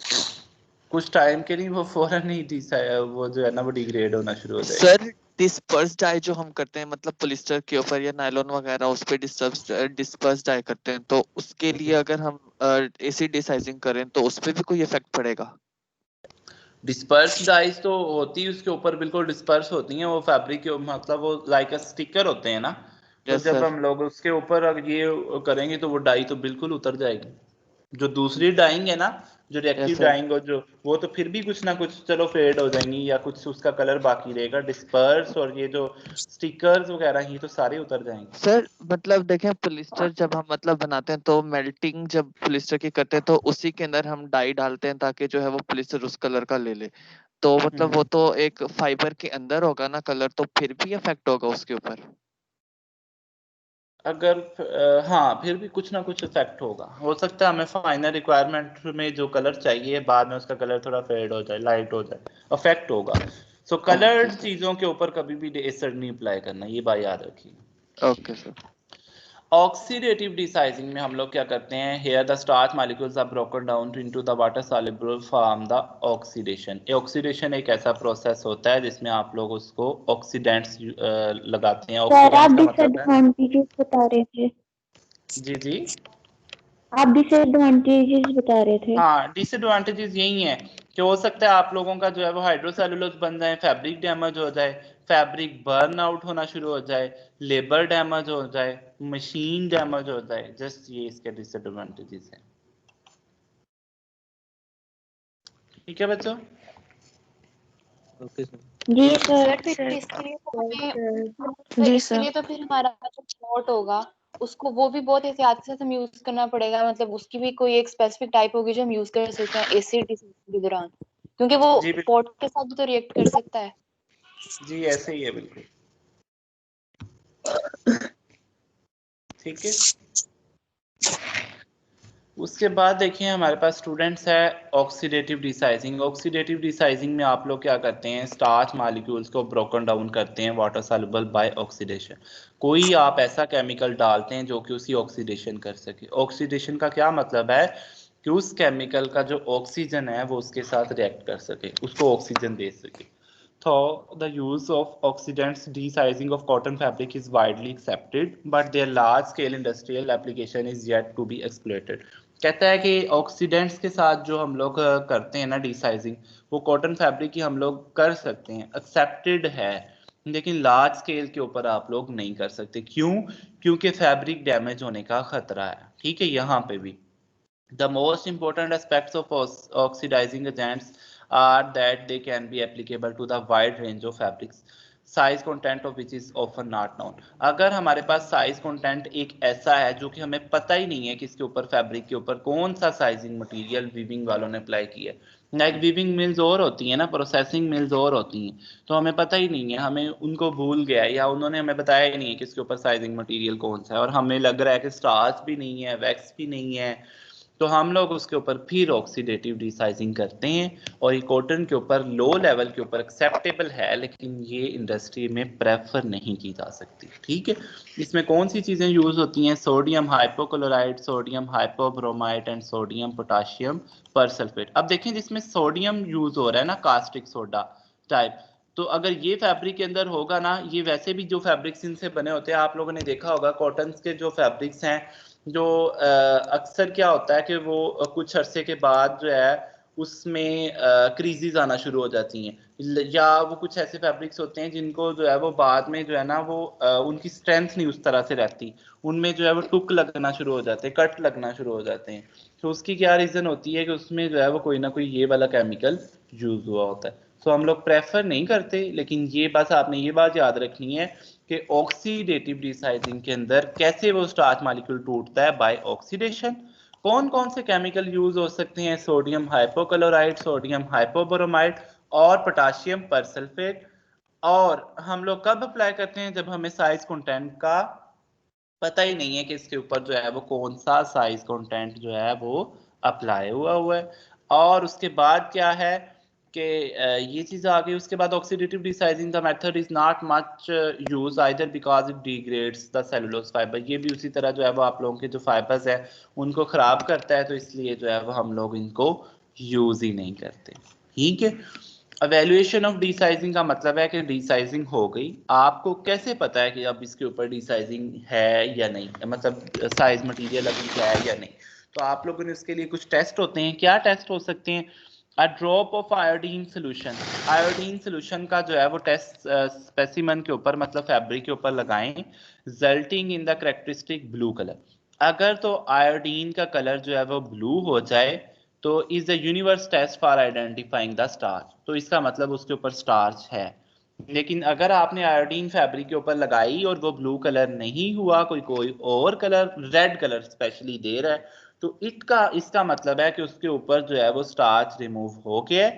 कुछ टाइम के लिए वो फौरन ही वो जो है ना वो डिग्रेड होना शुरू हो जाएगा। सर डिस्पर्स डाई जो हम करते हैं मतलब पॉलिस्टर के ऊपर या नायलॉन वगैरह उस पे डिस्पर्स डाई करते हैं, तो उसके लिए अगर हम एसिड डिसाइजिंग करें तो उस पे भी कोई इफेक्ट पड़ेगा? डिस्पर्स डाइस तो होती है उसके ऊपर, बिल्कुल डिस्पर्स होती हैं वो फैब्रिक के, मतलब वो लाइक अ स्टिकर होते हैं ना, तो यस जब सर। हम लोग उसके ऊपर अगर ये करेंगे तो वो डाई तो बिल्कुल उतर जाएगी। जो दूसरी डाइंग है ना, जो यस रिएक्टिव सर। डाइंग, और जो वो तो फिर भी कुछ ना कुछ चलो फेड हो जाएंगी या कुछ उसका कलर बाकी रहेगा। डिस्पर्स और ये जो स्टिकर्स वगैरह ही तो सारे उतर जाएंगे। सर मतलब देखें पॉलिस्टर जब हम मतलब बनाते हैं तो मेल्टिंग जब पॉलिस्टर की करते हैं तो उसी के अंदर हम डाई डालते हैं ताकि जो है वो पॉलिस्टर उस कलर का ले ले, तो मतलब वो तो एक फाइबर के अंदर होगा ना कलर, तो फिर भी इफेक्ट होगा उसके ऊपर? अगर हाँ फिर भी कुछ ना कुछ इफेक्ट होगा, हो सकता है हमें फाइनल रिक्वायरमेंट में जो कलर चाहिए बाद में उसका कलर थोड़ा फेड हो जाए, लाइट हो जाए, इफेक्ट होगा। So okay coloured sir. चीजों के ऊपर कभी भी एसिड नहीं अप्लाई करना, ये बात याद रखिए। Okay sir. ऑक्सीडेटिव डिसाइजिंग में हम लोग क्या करते हैं, here the starch molecules are broken down into the water soluble form the oxidation. Oxidation एक ऐसा प्रोसेस होता है जिसमें आप लोग उसको ऑक्सीडेंट्स लगाते हैं। सर आप ऑक्सीडेंट्स का मतलब है, डिसएडवांटेजेस बता रहे थे। जी जी आप डिसएडवांटेजेस बता रहे थे। हाँ डिसएडवांटेजेस यही है कि हो सकता है आप लोगों का जो है वो हाइड्रोसेलुलोज बन जाए, फैब्रिक डैमेज हो जाए, फैब्रिक बर्न आउट होना शुरू हो जाए, लेबर डैमेज हो जाए, मशीन डैमेज हो जाए। जस्ट ये इसके डिसएडवांटेजेस हैं। ठीक है बच्चों। Okay sir. जी सर। सर फिर इसके लिए तो हमें जी इसके सर। लिए तो फिर हमारा जो प्लॉट होगा उसको वो भी बहुत एहतियात के साथ हम यूज करना पड़ेगा, मतलब उसकी भी कोई एक स्पेसिफिक टाइप होगी जो हम यूज कर सकते हैं एसिड के दौरान, क्योंकि वो जी पॉट के साथ भी तो रिएक्ट कर सकता है। जी ऐसे ही है बिल्कुल। ठीक है, उसके बाद देखिए हमारे पास स्टूडेंट्स है ऑक्सीडेटिव डिसाइजिंग। ऑक्सीडेटिव डिसाइजिंग में आप लोग क्या करते हैं, स्टार्च मॉलिक्यूल्स को ब्रोकन डाउन करते हैं वाटर सॉल्युबल बाय ऑक्सीडेशन। कोई आप ऐसा केमिकल डालते हैं जो कि उसी ऑक्सीडेशन कर सके। ऑक्सीडेशन का क्या मतलब है कि उस केमिकल का जो ऑक्सीजन है वो उसके साथ रिएक्ट कर सके, उसको ऑक्सीजन दे सके। So the use of oxidants desizing of cotton fabric is widely accepted, but their large-scale industrial application is yet to be exploited. कहता है कि ऑक्सीडेंट्स के साथ जो हम लोग करते हैं ना डिसाइजिंग, वो कॉटन फैब्रिक की हम लोग कर सकते हैं, एक्सेप्टेड है, लेकिन लार्ज स्केल के ऊपर आप लोग नहीं कर सकते। क्यों? क्योंकि फैब्रिक डैमेज होने का खतरा है। ठीक है, यहाँ पे भी the most important aspects of oxidizing agents are that they can be applicable to the wide range of fabrics, size content of which is often not known। अगर हमारे पास साइज कंटेंट एक ऐसा है जो कि हमें पता ही नहीं है कि इसके ऊपर फैब्रिक के ऊपर कौन सा साइजिंग मटेरियल वीविंग वालों ने अप्लाई किया है, लाइक वीविंग मिल्स और होती हैं ना, प्रोसेसिंग मिल्स और होती हैं, तो हमें पता ही नहीं है, हमें उनको भूल गया है या उन्होंने हमें बताया ही नहीं है कि इसके ऊपर साइजिंग मटेरियल कौन सा है, और हमें लग रहा है कि स्टार्च भी नहीं है, वैक्स भी नहीं है, तो हम लोग उसके ऊपर फिर ऑक्सीडेटिव डिसाइजिंग करते हैं, और ये कॉटन के ऊपर लो लेवल के ऊपर एक्सेप्टेबल है, लेकिन ये इंडस्ट्री में प्रेफर नहीं की जा सकती। ठीक है, इसमें कौन सी चीज़ें यूज़ होती हैं? Sodium hypochloride, sodium hypobromide and sodium potassium persulphate. अब देखें जिसमें सोडियम यूज़ हो रहा है ना, कास्टिक सोडा टाइप, तो अगर ये फैब्रिक के अंदर होगा ना, ये वैसे भी जो फैब्रिक्स इनसे बने होते हैं, आप लोगों ने देखा होगा कॉटन के जो फैब्रिक्स हैं, जो अक्सर क्या होता है कि वो कुछ अरसे के बाद जो है उसमें क्रीजेस आना शुरू हो जाती हैं, या वो कुछ ऐसे फैब्रिक्स होते हैं जिनको जो है वो बाद में जो है ना वो उनकी स्ट्रेंथ नहीं उस तरह से रहती, उनमें जो है वो टुक लगना शुरू हो जाते हैं, कट लगना शुरू हो जाते हैं। तो उसकी क्या रीज़न होती है कि उसमें जो है वो कोई ना कोई ये वाला केमिकल यूज़ हुआ होता है। तो हम लोग प्रेफर नहीं करते, लेकिन ये बस आपने ये बात याद रखनी है कि ऑक्सीडेटिव डिसाइजिंग के अंदर कैसे वो स्टार्च मॉलिक्यूल टूटता है, बाय ऑक्सीडेशन। कौन कौन से केमिकल यूज हो सकते हैं? सोडियम हाइपोक्लोराइड, सोडियम हाइपोब्रोमाइड और पोटाशियम परसल्फेट। और हम लोग कब अप्लाई करते हैं? जब हमें साइज कंटेंट का पता ही नहीं है कि इसके ऊपर जो है वो कौन सा साइज कंटेंट जो है वो अप्लाई हुआ है। और उसके बाद क्या है कि ये चीज़ आ गई। उसके बाद oxidative desizing the method is not much use either because it degrades the cellulose fibre. ये भी उसी तरह जो है वो आप लोगों के जो फाइबर्स है उनको ख़राब करता है, तो इसलिए जो है वो हम लोग इनको यूज़ ही नहीं करते। ठीक है, एवेल्युएशन ऑफ डीसाइजिंग का मतलब है कि डीसाइजिंग हो गई। आपको कैसे पता है कि अब इसके ऊपर डीसाइजिंग है या नहीं, मतलब साइज मटेरियल अभी है या नहीं? तो आप लोगों ने उसके लिए कुछ टेस्ट होते हैं। क्या टेस्ट हो सकते हैं? A drop of iodine solution. Iodine solution का जो है वो टेस्ट स्पेसिमन के ऊपर, मतलब फैब्रिक के ऊपर लगाएं, resulting in the characteristic blue colour. अगर तो आयोडीन का कलर जो है वो ब्लू हो जाए तो is the universe test for identifying the starch, तो इसका मतलब उसके ऊपर स्टार्च है। लेकिन अगर आपने आयोडीन फैब्रिक के ऊपर लगाई और वो ब्लू कलर नहीं हुआ, कोई और कलर, रेड कलर स्पेशली दे रहा है, तो इसका मतलब है कि उसके ऊपर जो है वो स्टार्च रिमूव हो गया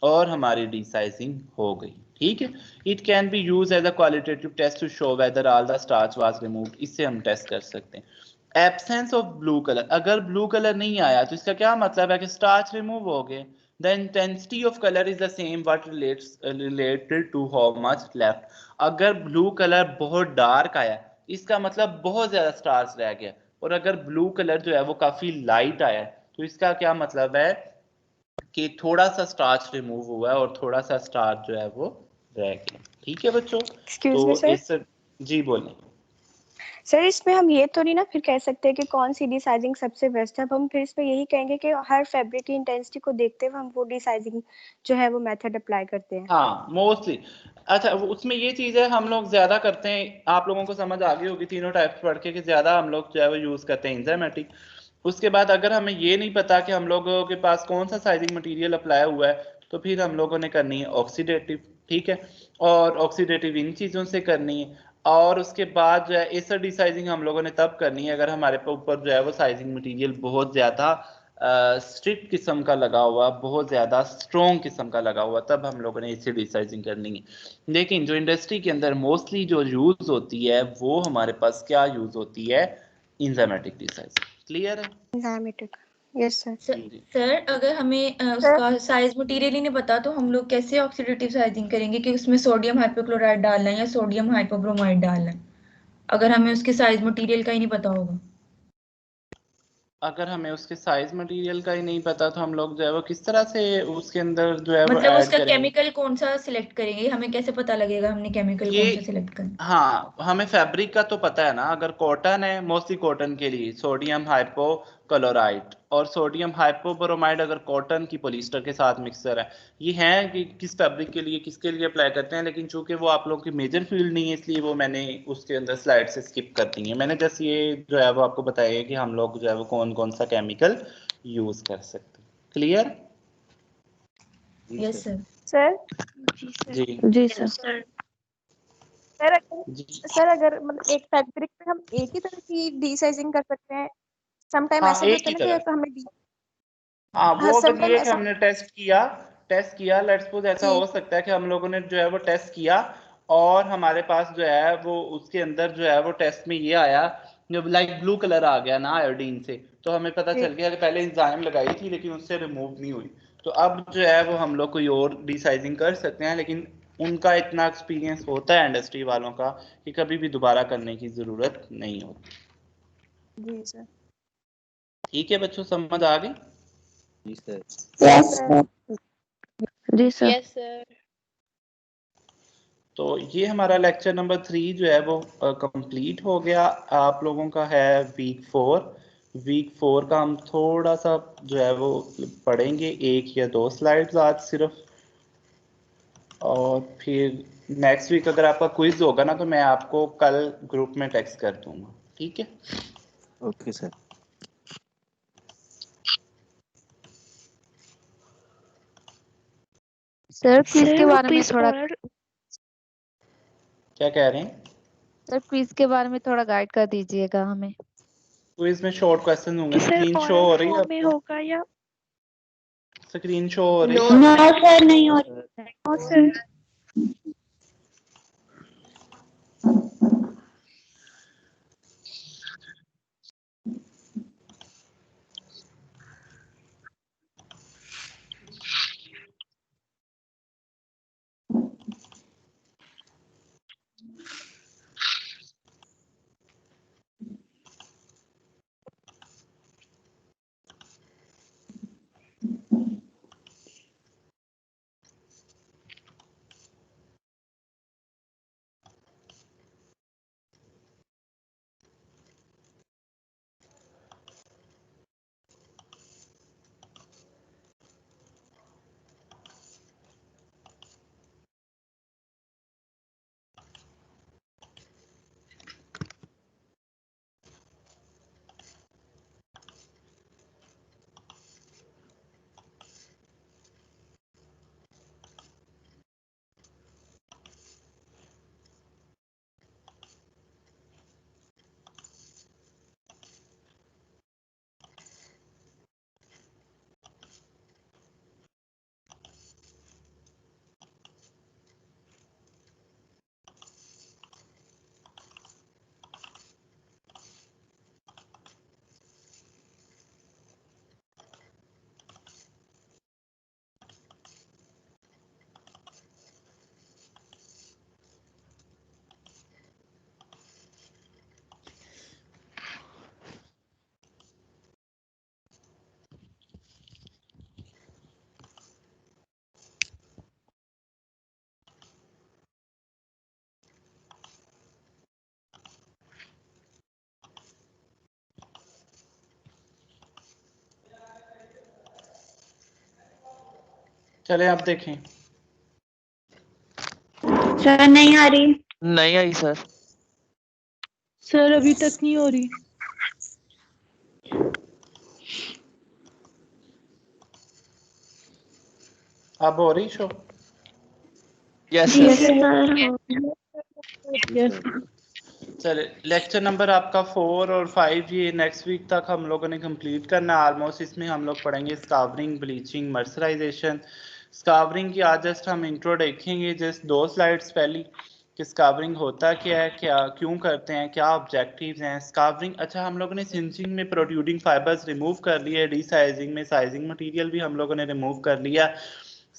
और हमारी डिसाइजिंग हो गई। ठीक है, it can be use as a qualitative test to show whether all the starch was removed. इससे हम टेस्ट कर सकते हैं। एब्सेंस ऑफ ब्लू कलर, अगर ब्लू कलर नहीं आया तो इसका क्या मतलब है कि स्टार्च रिमूव हो गए। The intensity of colour is the same what related to how much left. अगर ब्लू कलर बहुत डार्क आया इसका मतलब बहुत ज्यादा स्टार्च रह गया, और अगर ब्लू कलर जो है वो काफी लाइट आया तो इसका क्या मतलब है कि थोड़ा सा स्टार्च रिमूव हुआ है और थोड़ा सा स्टार्च जो है वो रह गया। ठीक है बच्चों, एक्सक्यूज तो मी सर। इस जी बोलें। सर इसमें हम ये तो नहीं ना फिर कह सकते कि कौन सी डिसाइजिंग सबसे बेस्ट है। अब हम फिर इसमें यही कहेंगे कि हर फैब्रिक की इंटेंसिटी को देखते हुए हम वो डिसाइजिंग जो है वो मेथड अप्लाई करते हैं। हाँ मोस्टली। अच्छा, उसमें ये चीज़ है हम लोग ज्यादा करते हैं, आप लोगों को समझ आ गई होगी तीनों टाइप्स पढ़ के, कि ज्यादा हम लोग जो है वो यूज करते हैं एंजाइमेटिक। उसके बाद अगर हमें ये नहीं पता कि हम लोगों के पास कौन सा साइजिंग मटेरियल अप्लाई हुआ है, तो फिर हम लोगों ने करनी है ऑक्सीडेटिव। ठीक है, और ऑक्सीडेटिव इन चीज़ों से करनी है। और उसके बाद जो है एसर डिसाइजिंग हम लोगों ने तब करनी है अगर हमारे ऊपर जो है वो साइजिंग मटेरियल बहुत ज़्यादा स्ट्रिक्ट किस्म का लगा हुआ, बहुत ज़्यादा स्ट्रॉन्ग किस्म का लगा हुआ, तब हम लोगों ने इसे डिसाइजिंग करनी है। लेकिन जो इंडस्ट्री के अंदर मोस्टली जो यूज़ होती है वो हमारे पास क्या यूज़ होती है? इंजाइमेटिक डिसाइजिंग। क्लियर है? Enzymatic, yes sir. सर अगर हमें सर उसका साइज मटेरियल ही नहीं पता तो हम लोग कैसे ऑक्सीडेटिव साइजिंग करेंगे कि उसमें सोडियम हाइपोक्लोराइड डालना है या सोडियम हाइपोब्रोमाइड डालना है, अगर हमें उसके साइज मटेरियल का ही नहीं पता होगा? अगर हमें उसके साइज मटेरियल का ही नहीं पता तो हम लोग जो है वो किस तरह से उसके अंदर जो है वो मतलब ऐड उसका करेंगे? केमिकल कौन सा सिलेक्ट करेंगे, हमें कैसे पता लगेगा हमने केमिकल ये कौन सा सिलेक्ट करना? हाँ, हमें फैब्रिक का तो पता है ना। अगर कॉटन है, मोस्टली कॉटन के लिए सोडियम हाइपोक्लोराइड और सोडियम हाइपोब्रोमाइड, अगर कॉटन की पॉलिस्टर के साथ मिक्सर है, ये है कि किस फैब्रिक के लिए किसके लिए अप्लाई करते हैं। लेकिन चूंकि वो आप लोगों की मेजर फील्ड नहीं है, इसलिए वो मैंने उसके अंदर स्लाइड से स्किप कर दी है। मैंने जस्ट ये जो है वो आपको बताया है कि हम लोग जो है वो कौन कौन सा केमिकल यूज कर सकते हैं। क्लियर? Yes sir. सर जी सर। जी जी सर। सर अगर जी सर अगर मतलब एक फैब्रिक पे हम एक ही तरह की डिसाइजिंग कर सकते हैं। सम टाइम हाँ, ऐसा भी एक होता ही है ना तरह। कि हमें हाँ हाँ, वो अगर sometimes ये कि ऐसा हमने टेस्ट किया लेट्स सपोज ऐसा जी हो सकता है कि हम लोगों ने जो है वो टेस्ट किया और हमारे पास जो है वो उसके अंदर जो है वो टेस्ट में ये आया जब लाइक ब्लू कलर आ गया ना आयोडीन से, तो हमें पता जी चल गया कि पहले एंजाइम लगाई थी लेकिन उससे रिमूव नहीं हुई। तो अब जो है वो हम लोग कोई और डिसाइजिंग कर सकते हैं, लेकिन उनका इतना एक्सपीरियंस होता है इंडस्ट्री वालों का कि कभी भी दोबारा करने की जरूरत नहीं होती। जी सर। ठीक है बच्चों, समझ आ गई? जी सर। यस सर जी सर। Yes sir. तो ये हमारा लेक्चर नंबर 3 जो है वो कंप्लीट हो गया। आप लोगों का है वीक 4 का हम थोड़ा सा जो है वो पढ़ेंगे, 1 या 2 स्लाइड्स आज सिर्फ, और फिर नेक्स्ट वीक अगर आपका क्विज होगा ना तो मैं आपको कल ग्रुप में टेक्स्ट कर दूंगा। ठीक है? Okay sir. सर क्विज के सर वो बारे में क्विज थोड़ा और क्या कह रहे हैं? सर क्विज के बारे में थोड़ा गाइड कर दीजिएगा हमें। क्विज में शॉर्ट क्वेश्चन होंगे। कि सर स्क्रीन शो ओरल हो रही है फॉर्म में आपको? होगा या स्क्रीन शो हो रही नो है? नो सर नहीं नो हो सर। और सर चले आप देखें। सर नहीं आ रही। नहीं आई सर। सर अभी तक नहीं हो रही। अब हो रही शो? यस जी सर। सर। जी यस सर। चले लेक्चर नंबर आपका 4 और 5 ये नेक्स्ट वीक तक हम लोगों ने कंप्लीट करना है ऑलमोस्ट। इसमें हम लोग पढ़ेंगे स्कावरिंग, ब्लीचिंग, मर्सराइजेशन। स्कावरिंग की आज जस्ट हम इंट्रो देखेंगे, जस्ट 2 स्लाइड्स पहली कि स्कावरिंग होता क्या है, क्या क्यों करते हैं, क्या ऑब्जेक्टिव्स हैं स्कावरिंग। अच्छा, हम लोगों ने सिंचिंग में प्रोट्रूडिंग फाइबर्स रिमूव कर लिए, डीसाइजिंग में साइजिंग मटेरियल भी हम लोगों ने रिमूव कर लिया।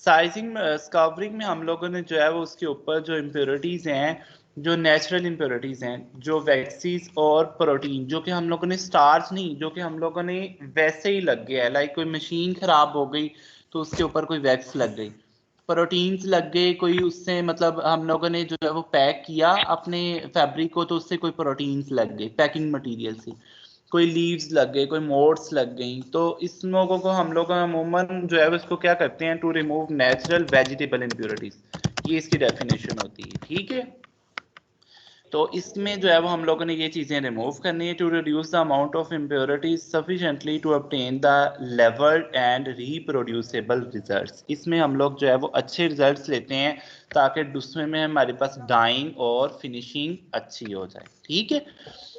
साइजिंग स्कावरिंग में हम लोगों ने जो है वो उसके ऊपर जो इम्प्योरिटीज हैं, जो नेचुरल इम्प्योरिटीज हैं, जो वैक्सीज और प्रोटीन, जो कि हम लोगों ने स्टार्च नहीं, जो कि हम लोगों ने वैसे ही लग गया है, लाइक कोई मशीन खराब हो गई तो उसके ऊपर कोई वैक्स लग गई, प्रोटीन्स लग गए कोई उससे, मतलब हम लोगों ने जो है वो पैक किया अपने फैब्रिक को तो उससे कोई प्रोटीन्स लग गए पैकिंग मटेरियल से, कोई लीव्स लग गए, कोई मोड्स लग गई। तो इस लोगों को हम लोग अमूमन जो है उसको क्या करते हैं, to remove natural vegetable impurities, ये इसकी डेफिनेशन होती है। ठीक है? तो इसमें जो है वो हम लोगों ने ये चीज़ें रिमूव करनी है, to reduce the amount of impurities sufficiently to obtain the level and reproducible results. इसमें हम लोग जो है वो अच्छे रिजल्ट्स लेते हैं ताकि दूसरे में हमारे पास डाइंग और फिनिशिंग अच्छी हो जाए। ठीक है?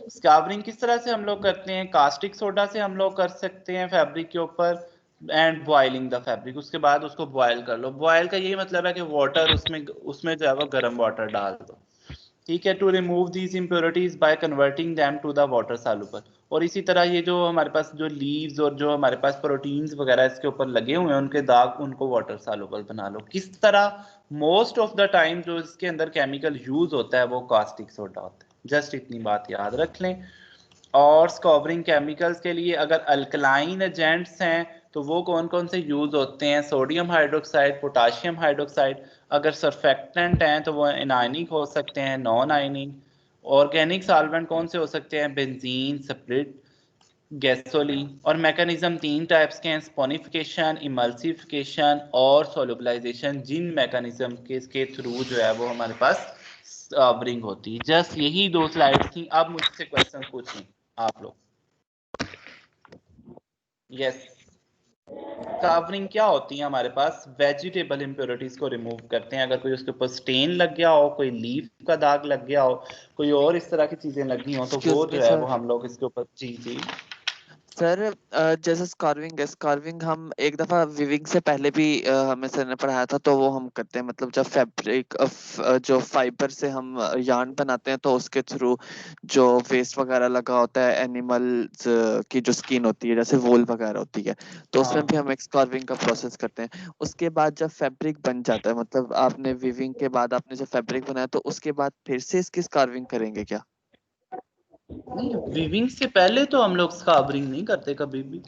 स्कावरिंग किस तरह से हम लोग करते हैं? कास्टिक सोडा से हम लोग कर सकते हैं फैब्रिक के ऊपर, एंड बॉइलिंग द फैब्रिक, उसके बाद उसको बॉयल कर लो। बॉयल का यही मतलब है कि वाटर उसमें जो है वो गर्म वाटर डाल दो, ठीक है। To remove these impurities by converting them to the water soluble. और इसी तरह ये जो हमारे पास जो लीव्स और जो हमारे पास प्रोटीन्स वगैरह इसके ऊपर लगे हुए हैं उनके दाग, उनको वाटर सॉल्युबल बना लो। किस तरह? मोस्ट ऑफ द टाइम जो इसके अंदर केमिकल यूज होता है वो कास्टिक सोडा होता है, जस्ट इतनी बात याद रख लें। और स्कॉबरिंग केमिकल्स के लिए अगर अल्कलाइन एजेंट्स हैं तो वो कौन कौन से यूज होते हैं? Sodium hydroxide, potassium hydroxide. अगर सरफेक्टेंट हैं तो वो एनायनिक हो सकते हैं, नॉन आयनिक। ऑर्गेनिक सॉल्वेंट कौन से हो सकते हैं? Benzene, spirit, gasoline. और मैकेनिज्म 3 टाइप्स के हैं, स्पोनिफिकेशन, इमल्सिफिकेशन और सोलुबलाइजेशन, जिन मैकेनिज्म के थ्रू जो है वो हमारे पास स्कॉबरिंग होती है। जस्ट यही 2 स्लाइड्स थी। अब मुझसे क्वेश्चन पूछें आप लोग। यस, स्कॉबरिंग क्या होती है? हमारे पास वेजिटेबल इम्प्योरिटीज को रिमूव करते हैं। अगर कोई उसके ऊपर स्टेन लग गया हो, कोई लीफ का दाग लग गया हो, कोई और इस तरह की चीजें लगी हो, तो वो जो है वो हम लोग इसके ऊपर जी सर जैसे स्कार्विंग है, स्कार्विंग हम एक दफा विविंग से पहले भी हमें सर ने पढ़ाया था, तो वो हम करते हैं। मतलब जब फैब्रिक जो फाइबर से हम यार्न बनाते हैं तो उसके थ्रू जो वेस्ट वगैरह लगा होता है एनिमल्स की जो स्किन होती है, जैसे वूल वगैरह होती है, तो उसमें भी हम एक स्कार्विंग का प्रोसेस करते हैं। उसके बाद जब फैब्रिक बन जाता है, मतलब आपने विविंग के बाद आपने जब फैब्रिक बनाया तो उसके बाद फिर से इसकी स्कार्विंग करेंगे क्या? नहीं, वीविंग से पहले तो हम लोग स्कार्बरिंग नहीं करते कभी भी।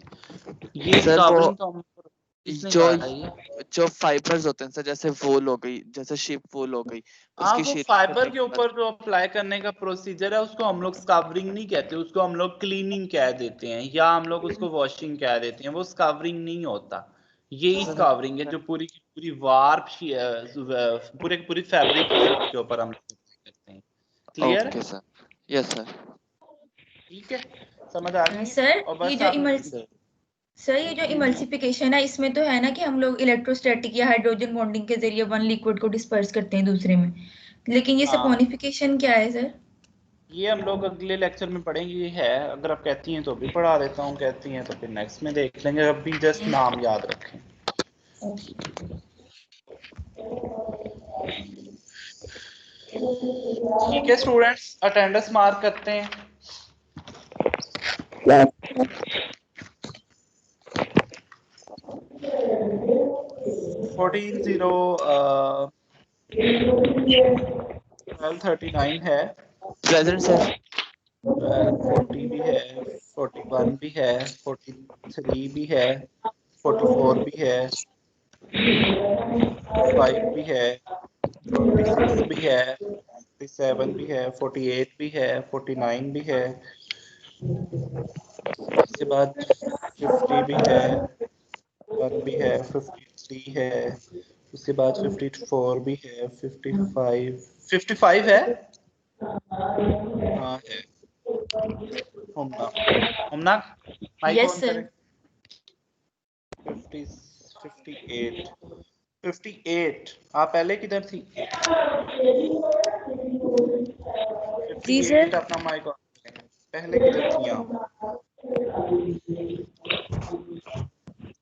ये सर स्कार्बरिंग तो हम किसने जो कहा है ये? जो फाइबर्स होते हैं सर, जैसे वूल हो गई, जैसे शिप वूल हो गई, हाँ, उसकी वो शीट फाइबर के ऊपर जो अप्लाई करने का प्रोसीजर है उसको हम लोग स्कार्बरिंग नहीं कहते, उसको हम लोग क्लीनिंग कह देते हैं, या हम लोग उसको वॉशिंग कह देते हैं। वो स्कार्बरिंग नहीं होता, यही स्कार्बरिंग है जो पूरी की पूरी वार्प पूरे की पूरी फैब्रिक के ऊपर हम लोग करते हैं। Clear? Okay sir, yes sir. ठीक है, समझ आ गई? सर और ये बस जो आप सर ये जो इमल्सिफिकेशन है इसमें तो है ना कि हम लोग इलेक्ट्रोस्टैटिक या हाइड्रोजन बॉन्डिंग के जरिए वन लिक्विड को डिस्पर्स करते हैं दूसरे में, लेकिन ये हाँ, सपोनिफिकेशन क्या है सर? ये हम लोग अगले लेक्चर में पढ़ेंगे। ये है, अगर आप कहती हैं तो भी पढ़ा देता हूँ, कहती हैं तो फिर नेक्स्ट में देख लेंगे। अभी जस्ट नाम याद रखें। ठीक है स्टूडेंट्स, अटेंडेंस मार्क करते हैं। फोर्टीन 1239 है, प्रेजेंट सर। 1240 भी है, 41 भी है, 43 भी है, 44 भी है, 5 भी है, 46 भी है, 47 भी है, 48 भी है, 49 भी है, उसके बाद 50 भी है, 1 भी है, 53 है, उसके बाद 54 भी है, 55 है। हाँ है। हमना माइक यस ऑन सर। करें। 58 आप पहले किधर थी? जी सर। 58 अपना माइक ऑन करें। पहले किधर थी आप?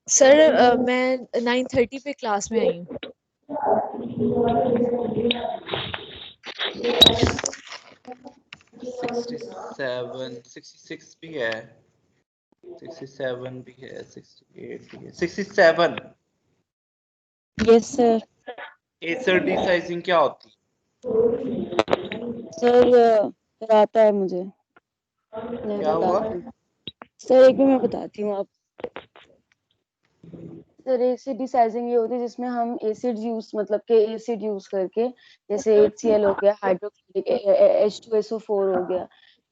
सर मैं 9:30 पे क्लास में आई हूँ। 66 भी है, 67 भी है, 68 भी है, 67। Yes sir. एसआरडी साइजिंग क्या होती है? सर आता है मुझे, मैं क्या हुआ? बताती हूँ सर, एक भी मैं बताती हूँ आप। सर एसिड डिसाइजिंग ये होती है जिसमें हम एसिड यूज मतलब के एसिड यूज करके, जैसे HCl हो गया, हाइड्रोक्लोरिक H2SO4 हो गया,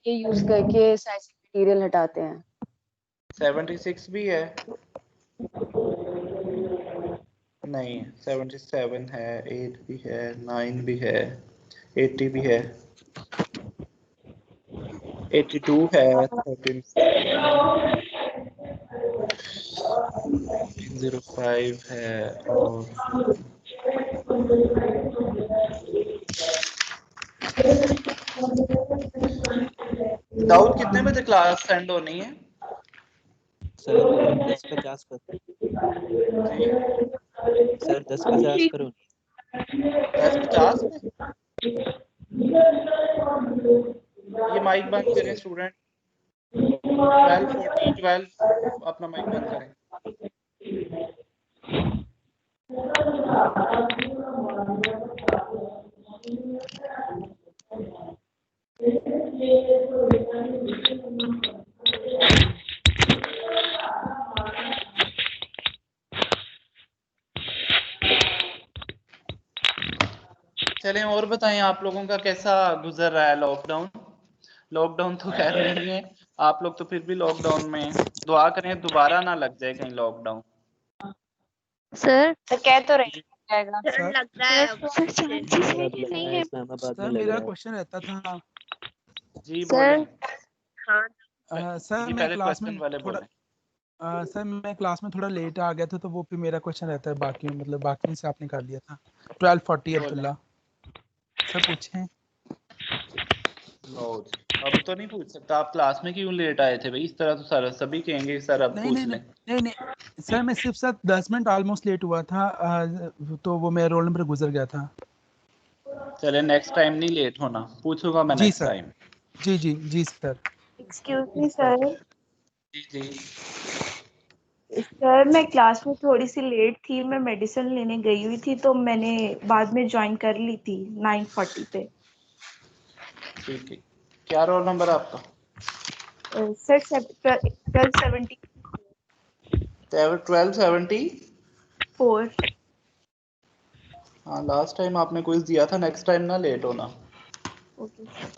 ये यूज करके साइजिंग मटेरियल हटाते हैं। 76 भी है? नहीं, 77 है, 8 भी है, 9 भी है, 80 भी है, 82 है, 13 05 है, और दाऊद कितने बजे क्लास सेंड होनी है? सर 10:50 पर। सर 10-50 करो। 10-50 में ये माइक बंद करें स्टूडेंट। 12 अपना माइक बंद करें। चलें और बताएं आप लोगों का कैसा गुजर रहा है लॉकडाउन। लॉकडाउन तो खैर नहीं है, आप लोग तो फिर भी लॉकडाउन में दुआ करें दोबारा ना लग जाए कहीं लॉकडाउन। सर कह तो रही जाएगा सर लग रहा है अब सर चांसेस अब है लग नहीं रहा है है इस्लामाबाद में सर लग मेरा रहा है। क्वेश्चन रहता था जी सर बोलें। सर जी मैं पहले क्लास क्वेश्चन में वाले थोड़ा बोलें। सर मैं क्लास में थोड़ा लेट आ गया था तो वो फिर मेरा क्वेश्चन रहता है बाकी मतलब बाकी से आपने कर लिया था 1240 अब्दुल्ला सर पूछें। लो जी, अब तो नहीं पूछ सकता आप क्लास में क्यों लेट आए थे भाई, इस तरह तो सर सभी कहेंगे सर अब नहीं पूछ नहीं लें। नहीं नहीं सर मैं सिर्फ सर 10 मिनट ऑलमोस्ट लेट हुआ था तो वो मेरा रोल नंबर गुजर गया था। चले नेक्स्ट टाइम नहीं लेट होना, पूछूंगा मैं जी नेक्स्ट सर टाइम। जी सर। Excuse me sir. जी सर मैं क्लास में थोड़ी सी लेट थी, मैं मेडिसिन लेने गई हुई थी तो मैंने बाद में ज्वाइन कर ली थी 9:40 पे। ठीक है, क्या रोल नंबर आपका? सर 1270 1274। हाँ लास्ट टाइम आपने क्विज दिया था, नेक्स्ट टाइम ना लेट होना। Okay sir.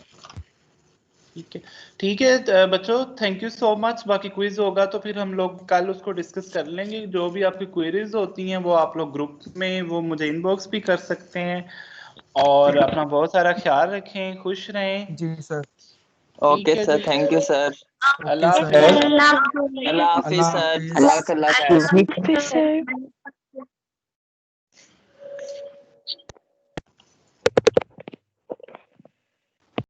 ठीक है बच्चों, थैंक यू सो मच। बाकी क्विज होगा तो फिर हम लोग कल उसको डिस्कस कर लेंगे। जो भी आपकी क्वेरीज होती हैं वो आप लोग ग्रुप में वो मुझे इनबॉक्स भी कर सकते हैं। और अपना बहुत सारा ख्याल रखें, खुश रहें। जी sir. Okay sir, thank you sir. अल्लाह सर हाफिज़। अल्लाह हाफिज अल्लाह सर। हाफिज। जज़ाकल्लाह खैर। सर